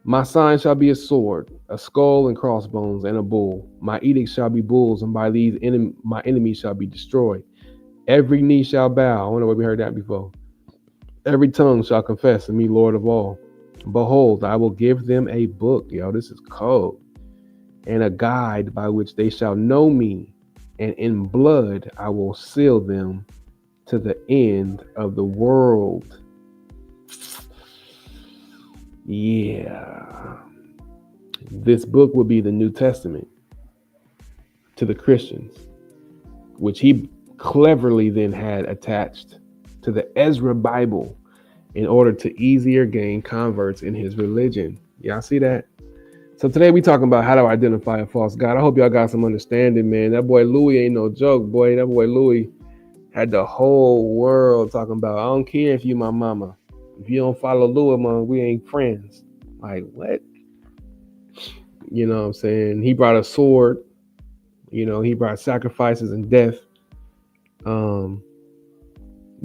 my sign shall be a sword, a skull and crossbones, and a bull. My edicts shall be bulls, and by these my enemies shall be destroyed. Every knee shall bow. I wonder where we heard that before. Every tongue shall confess to me, Lord of all. Behold, I will give them a book. Yo, this is cold. And a guide by which they shall know me. And in blood I will seal them to the end of the world. Yeah. This book will be the New Testament to the Christians, which he cleverly then had attached to the Ezra Bible in order to easier gain converts in his religion. Y'all see that? So today we talking about how to identify a false god. I hope y'all got some understanding, man. That boy Louis ain't no joke, boy. That boy Louis had the whole world talking about, I don't care if you my mama. If you don't follow Louis, man, we ain't friends. Like, what? You know what I'm saying? He brought a sword. He brought sacrifices and death.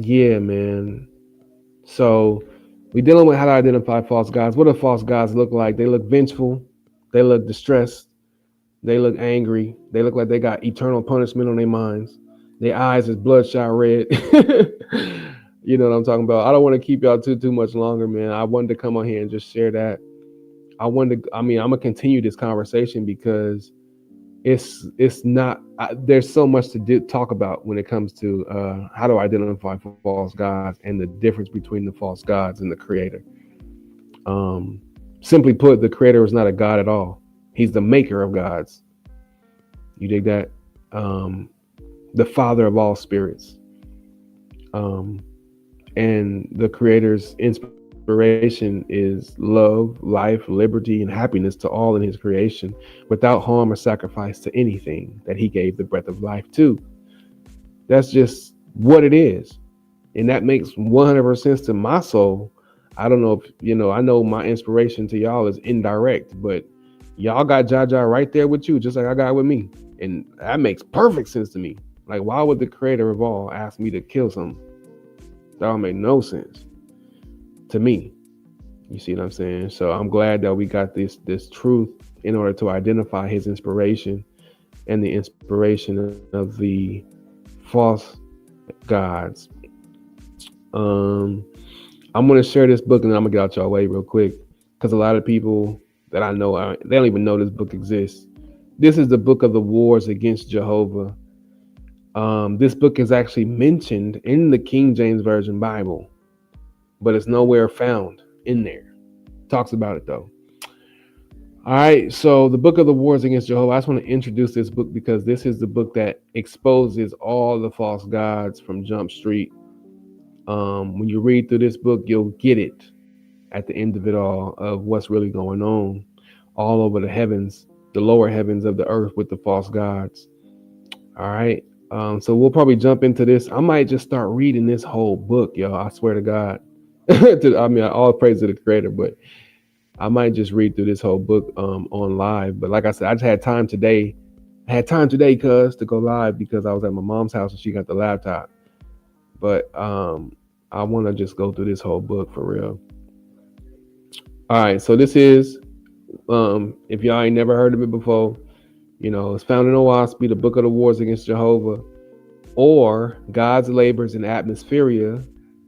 Yeah, man. So we're dealing with how to identify false gods. What do false gods look like? They look vengeful. They look distressed. They look angry. They look like they got eternal punishment on their minds. Their eyes is bloodshot red. You know what I'm talking about? I don't want to keep y'all too much longer, man. I wanted to come on here and just share that. I'm gonna continue this conversation because it's not. There's so much to talk about when it comes to how to identify false gods and the difference between the false gods and the creator. Simply put, the creator is not a god at all. He's the maker of gods. You dig that? The father of all spirits. And the creator's inspiration is love, life, liberty, and happiness to all in his creation without harm or sacrifice to anything that he gave the breath of life to. That's just what it is. And that makes 100% sense to my soul. I don't know if, I know my inspiration to y'all is indirect, but y'all got Jaja right there with you, just like I got with me. And that makes perfect sense to me. Like, why would the creator of all ask me to kill something? That don't make no sense to me. You see what I'm saying? So I'm glad that we got this truth in order to identify his inspiration and the inspiration of the false gods. I'm going to share this book and then I'm going to get out y'all way real quick because a lot of people that I know. They don't even know this book exists. This is the book of the wars against Jehovah. This book is actually mentioned in the King James Version Bible, but it's nowhere found in there. Talks about it though. All right, so the book of the wars against Jehovah. I just want to introduce this book because this is the book that exposes all the false gods from Jump Street. When you read through this book, you'll get it at the end of it all of what's really going on all over the heavens, the lower heavens of the earth with the false gods. All right. So we'll probably jump into this. I might just start reading this whole book, y'all. I swear to God. I mean, all praise to the creator, but I might just read through this whole book on live. But like I said, I just had time today. I had time today, cuz, to go live because I was at my mom's house and she got the laptop. But I want to just go through this whole book for real. All right, so this is, if y'all ain't never heard of it before, it's found in OWASP, the Book of the Wars Against Jehovah, or God's Labors in Atmospheria,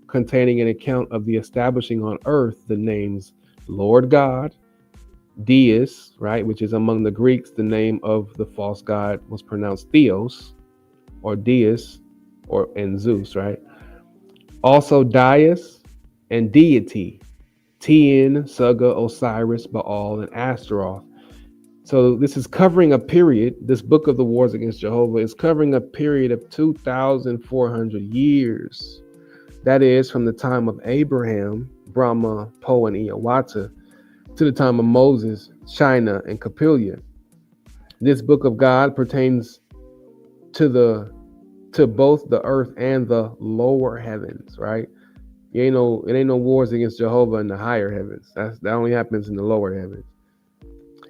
containing an account of the establishing on earth the names Lord God, Deus, right, which is among the Greeks, the name of the false god was pronounced Theos, or Deus, and Zeus, right? Also Dias and deity, Tien, Suga, Osiris, Baal, and Astaroth. So this is covering a period. This book of the wars against Jehovah is covering a period of 2,400 years. That is from the time of Abraham, Brahma, Po, and Iawata, to the time of Moses, China, and Capilia. This book of God pertains to both the earth and the lower heavens, right? It ain't no wars against Jehovah in the higher heavens. That only happens in the lower heavens.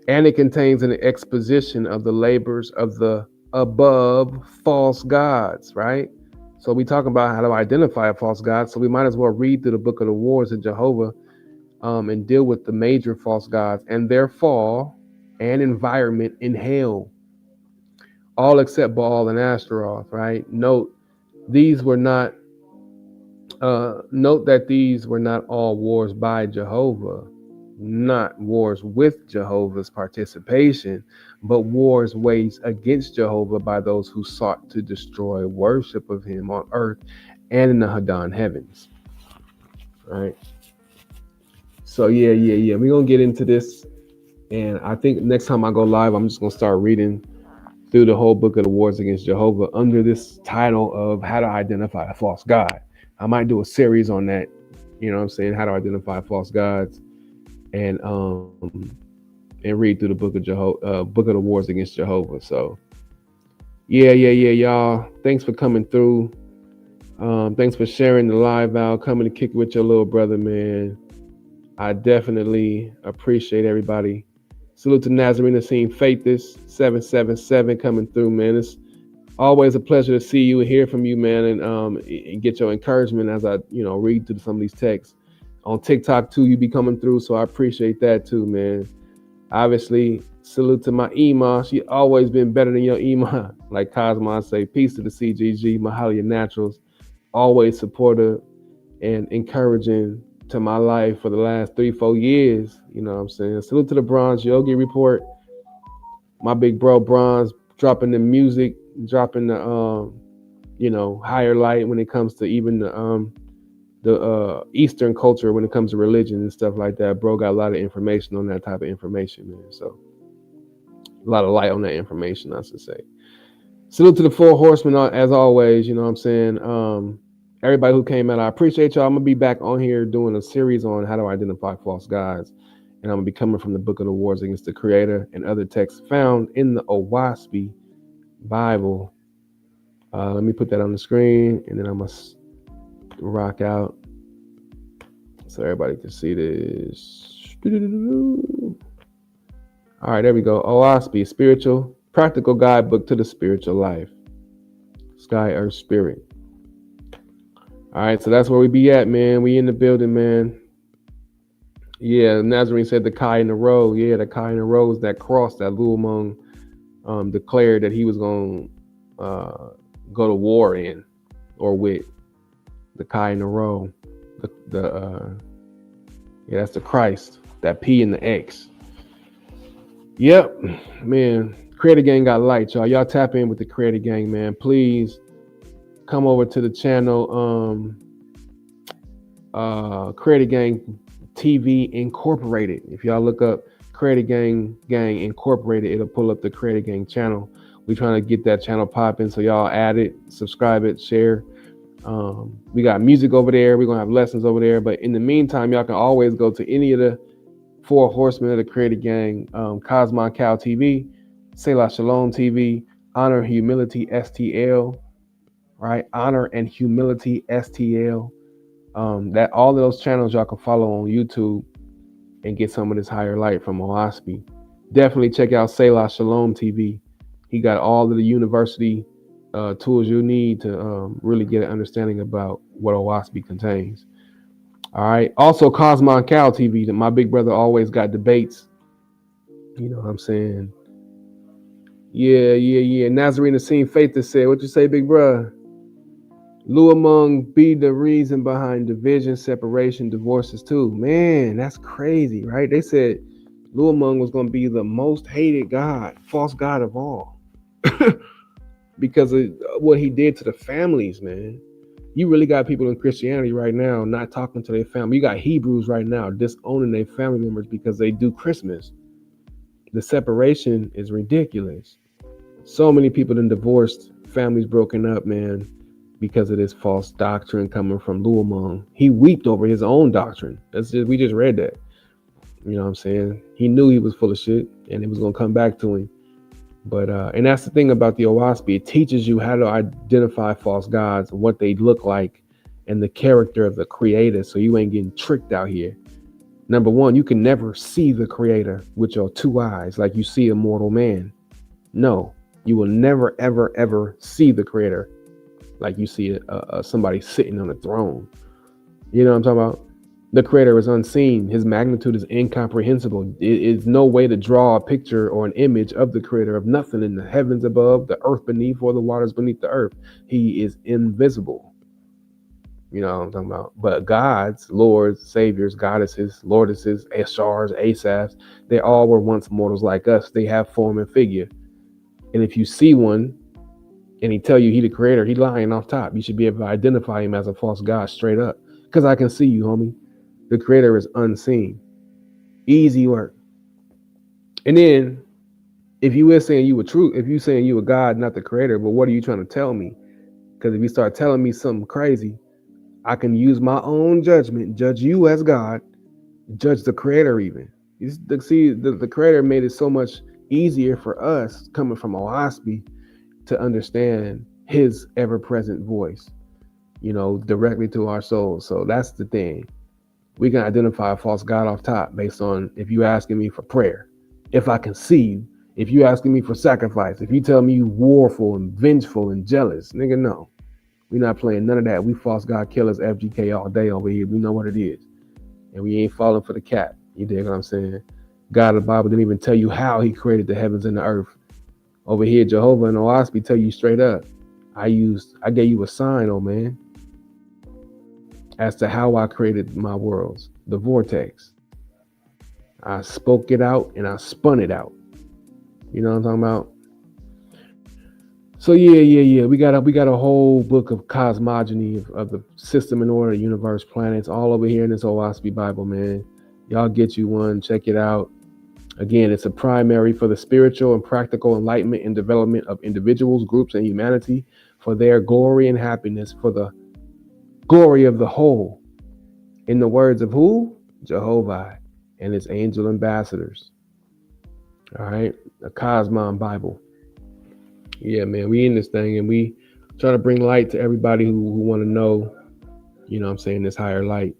And it contains an exposition of the labors of the above false gods, right? So we talk about how to identify a false god. So we might as well read through the book of the wars of Jehovah and deal with the major false gods and their fall and environment in hell. All except Baal and Astaroth, right? Note that these were not all wars by Jehovah, not wars with Jehovah's participation, but wars waged against Jehovah by those who sought to destroy worship of him on earth and in the Hadan heavens. Right. So yeah. We're gonna get into this. And I think next time I go live, I'm just gonna start reading through the whole book of the wars against Jehovah under this title of how to identify a false god. I might do a series on that, what I'm saying, how to identify false gods, and read through the book of the wars against Jehovah. So yeah, y'all. Thanks for coming through. Thanks for sharing the live out, coming to kick it with your little brother, man. I definitely appreciate everybody. Salute to Nazarene Scene Faithist 777 coming through, man. It's always a pleasure to see you and hear from you, man, and get your encouragement as I, read through some of these texts. On TikTok too, you be coming through, so I appreciate that too, man. Obviously, salute to my Ema. She always been better than your Ema. Like Cosmo say, peace to the CGG, Mahalia Naturals. Always supportive and encouraging to my life for the last 3-4 years. You know what I'm saying? Salute to the Bronze Yogi Report. My big bro Bronze dropping the music, dropping the higher light when it comes to even the Eastern culture when it comes to religion and stuff like that. Bro got a lot of information on that type of information, man. So a lot of light on that information, I should say. Salute to the Four Horsemen as always. You know what I'm saying? Everybody who came out, I appreciate y'all. I'm gonna be back on here doing a series on how to identify false gods, and I'm gonna be coming from the Book of the Wars Against the Creator and other texts found in the OWASP Bible. Let me put that on the screen, and then I must rock out so everybody can see this. All right, there we go. OWASP, spiritual practical guidebook to the spiritual life. Sky, earth, spirit. All right, so that's where we be at, man. We in the building, man. Yeah, Nazarene said the Kai in the row. Yeah, the Kai in the row is that cross that Luamong declared that he was going to go to war in or with. The Kai in the row. That's the Christ. That P and the X. Yep, man. Creator Gang got light, y'all. Y'all tap in with the Creator Gang, man. Please come over to the channel. Creator Gang TV Incorporated. If y'all look up Creator Gang Incorporated, it'll pull up the Creator Gang channel. We trying to get that channel popping, so y'all add it, subscribe it, share. We got music over there. We're gonna have lessons over there. But in the meantime, y'all can always go to any of the four horsemen of the Creator Gang: Cosmon Cal TV, Selah Shalom TV, Honor Humility STL, right? Honor and Humility STL. That all of those channels y'all can follow on YouTube and get some of this higher light from Oaspi. Definitely check out Selah Shalom TV. He got all of the university tools you need to really get an understanding about what Oaspi contains. All right. Also, Cosmon Cal TV. My big brother always got debates. You know what I'm saying? Yeah. Nazarene Nassim Faith has said, what you say, big brother? Luamong be the reason behind division, separation, divorces too. Man, that's crazy, right? They said Luamong was going to be the most hated God, false God of all, because of what he did to the families, man. You really got people in Christianity right now not talking to their family. You got Hebrews right now disowning their family members because they do Christmas. The separation is ridiculous. So many people in divorced, families broken up, man, because of this false doctrine coming from Luamong. He wept over his own doctrine. We just read that. You know what I'm saying? He knew he was full of shit and it was gonna come back to him. But and that's the thing about the Oaspi. It teaches you how to identify false gods, what they look like, and the character of the creator, so you ain't getting tricked out here. Number one, you can never see the creator with your two eyes like you see a mortal man. No, you will never, ever, ever see the creator like you see somebody sitting on a throne. You know what I'm talking about? The creator is unseen. His magnitude is incomprehensible. It is no way to draw a picture or an image of the creator, of nothing in the heavens above, the earth beneath, or the waters beneath the earth. He is invisible. You know what I'm talking about? But gods, lords, saviors, goddesses, lordesses, Ashars, Asaphs, they all were once mortals like us. They have form and figure. And if you see one and he tell you he the creator, he lying off top. You should be able to identify him as a false god straight up. Because I can see you, homie. The creator is unseen. Easy work. And then if you were saying you were true, if you saying you were God, not the creator, but what are you trying to tell me? Because if you start telling me something crazy, I can use my own judgment, judge you as God, judge the creator even. The creator made it so much easier for us coming from Oaspi to understand his ever-present voice, you know, directly to our souls. So that's the thing. We can identify a false God off top based on if you asking me for prayer, if I can see you, if you asking me for sacrifice, if you tell me you warful and vengeful and jealous, nigga, no. We're not playing none of that. We false God killers, FGK all day over here. We know what it is. And we ain't falling for the cat. You dig what I'm saying? God of the Bible didn't even tell you how he created the heavens and the earth. Over here, Jehovah and Oaspi tell you straight up. I gave you a sign, oh man, as to how I created my worlds, the vortex. I spoke it out and I spun it out. You know what I'm talking about? So yeah. We got a whole book of cosmogony of the system and order, universe, planets, all over here in this Oaspi Bible, man. Y'all get you one, check it out. Again, it's a primary for the spiritual and practical enlightenment and development of individuals, groups, and humanity for their glory and happiness, for the glory of the whole. In the words of who? Jehovah and his angel ambassadors. All right, the Cosmon Bible. Yeah, man, we in this thing and we try to bring light to everybody who want to know, you know what I'm saying, this higher light.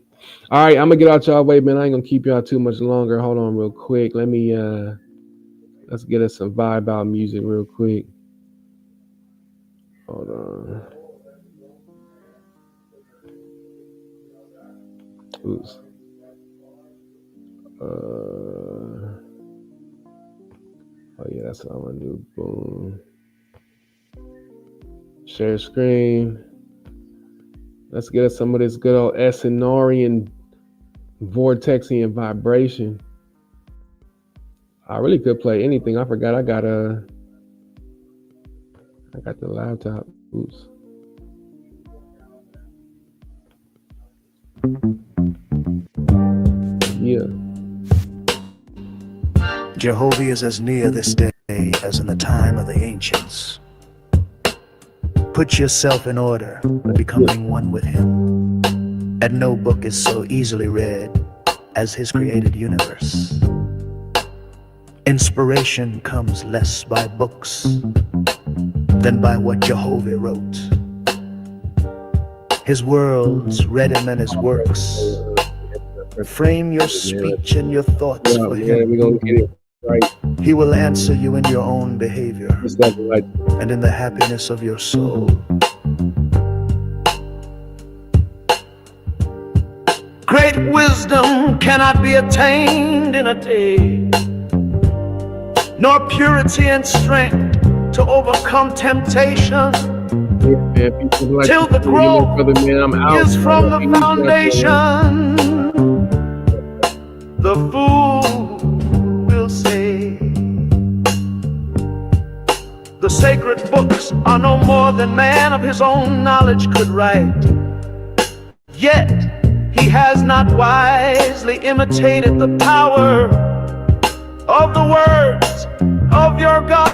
All right, I'm gonna get out y'all way, man. I ain't gonna keep y'all too much longer. Hold on real quick. Let's get us some vibe out music real quick. Hold on. Oops. Oh yeah, that's what I want to do. Boom. Share screen. Let's get us some of this good old Essenorian vortexian vibration. I really could play anything. I forgot I got the laptop. Oops. Yeah. Jehovah is as near this day as in the time of the ancients. Put yourself in order, becoming one with him. And no book is so easily read as his created universe. Inspiration comes less by books than by what Jehovah wrote. His worlds read him and his works. Frame your speech and your thoughts for Yeah, him. we're gonna get it right. He will answer you in your own behavior Just like and in the happiness of your soul. Great wisdom cannot be attained in a day, nor purity and strength to overcome temptation, till the growth is from the foundation. The fool will say, the sacred books are no more than man of his own knowledge could write. Yet he has not wisely imitated the power of the words of your God.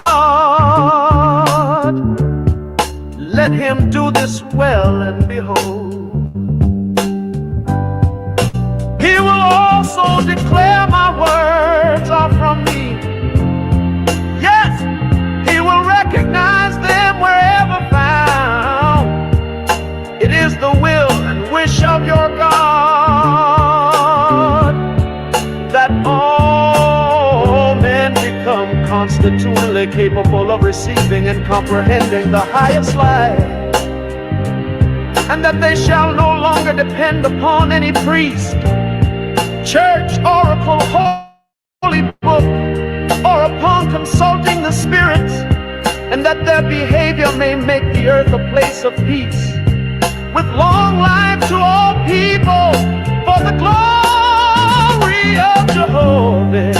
Let him do this well, and behold, he will also declare my words are from me. Yes, he will recognize them wherever found. It is the will and wish of your God that all men become constitutionally capable of receiving and comprehending the highest life, and that they shall no longer depend upon any priest, church, oracle, holy book, or upon consulting the spirits, and that their behavior may make the earth a place of peace, with long life to all people, for the glory of Jehovah.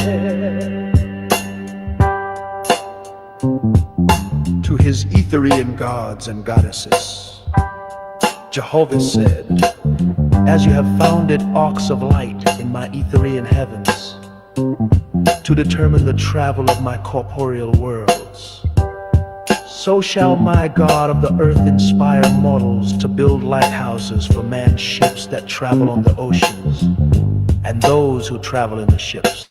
To his Etherian gods and goddesses, Jehovah said, as you have founded arcs of light in my Etherian heavens, to determine the travel of my corporeal worlds, so shall my God of the earth inspire mortals to build lighthouses for man's ships that travel on the oceans, and those who travel in the ships.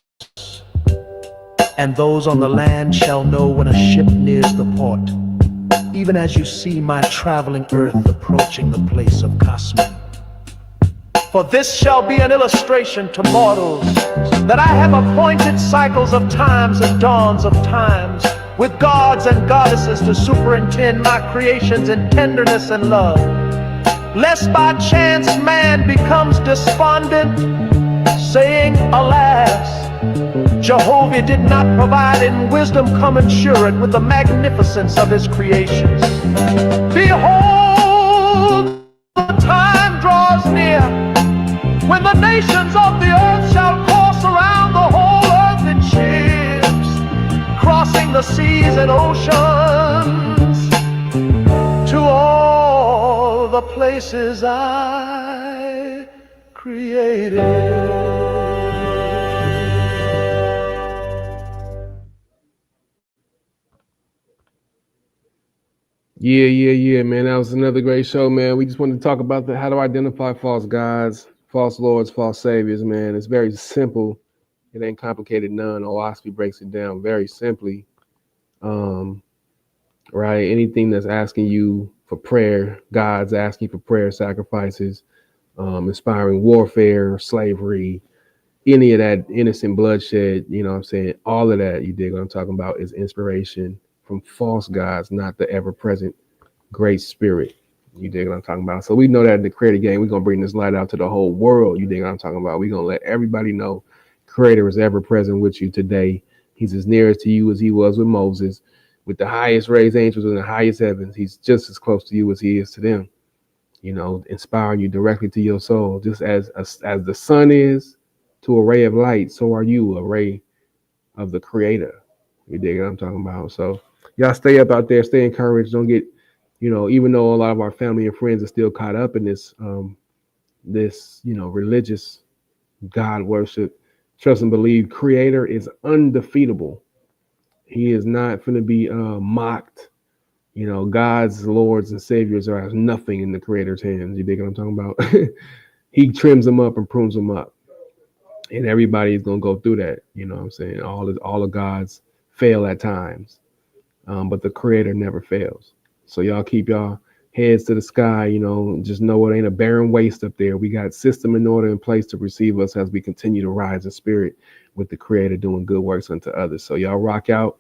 And those on the land shall know when a ship nears the port, even as you see my traveling earth approaching the place of Cosmin. For this shall be an illustration to mortals, that I have appointed cycles of times and dawns of times, with gods and goddesses to superintend my creations in tenderness and love, lest by chance man becomes despondent, saying, alas, Jehovah did not provide in wisdom commensurate with the magnificence of his creations. Behold, the time draws near when the nations of the earth shall course around the whole earth in ships, crossing the seas and oceans to all the places I created. Yeah, man. That was another great show, man. We just wanted to talk about how to identify false gods, false lords, false saviors, man. It's very simple. It ain't complicated none. OSP breaks it down very simply. Right? Anything that's asking you for prayer, God's asking for prayer, sacrifices, inspiring warfare, slavery, any of that innocent bloodshed, you know what I'm saying? All of that, you dig what I'm talking about, is inspiration from false gods, not the ever-present great spirit. You dig what I'm talking about? So we know that in the creator game, we're going to bring this light out to the whole world. You dig what I'm talking about? We're going to let everybody know creator is ever present with you today. He's as near to you as he was with Moses. With the highest raised angels in the highest heavens, he's just as close to you as he is to them. You know, inspiring you directly to your soul. Just as the sun is to a ray of light, so are you a ray of the creator. You dig what I'm talking about? So y'all stay up out there, stay encouraged. Don't get, even though a lot of our family and friends are still caught up in this, religious God worship, trust and believe creator is undefeatable. He is not going to be mocked. God's lords and saviors are as nothing in the creator's hands. You dig what I'm talking about? He trims them up and prunes them up. And everybody's gonna go through that. You know what I'm saying? All of God's fail at times. But the creator never fails. So y'all keep y'all heads to the sky, just know it ain't a barren waste up there. We got system and order in place to receive us as we continue to rise in spirit with the creator doing good works unto others. So y'all rock out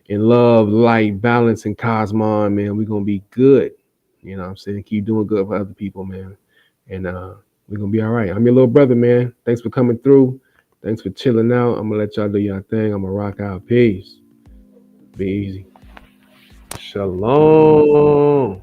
in love, light, balance, and cosmon, man. We're gonna be good. You know what I'm saying? Keep doing good for other people, man. And we're gonna be all right. I'm your little brother, man. Thanks for coming through. Thanks for chilling out. I'm gonna let y'all do your thing. I'm gonna rock out. Peace. Be easy. Shalom.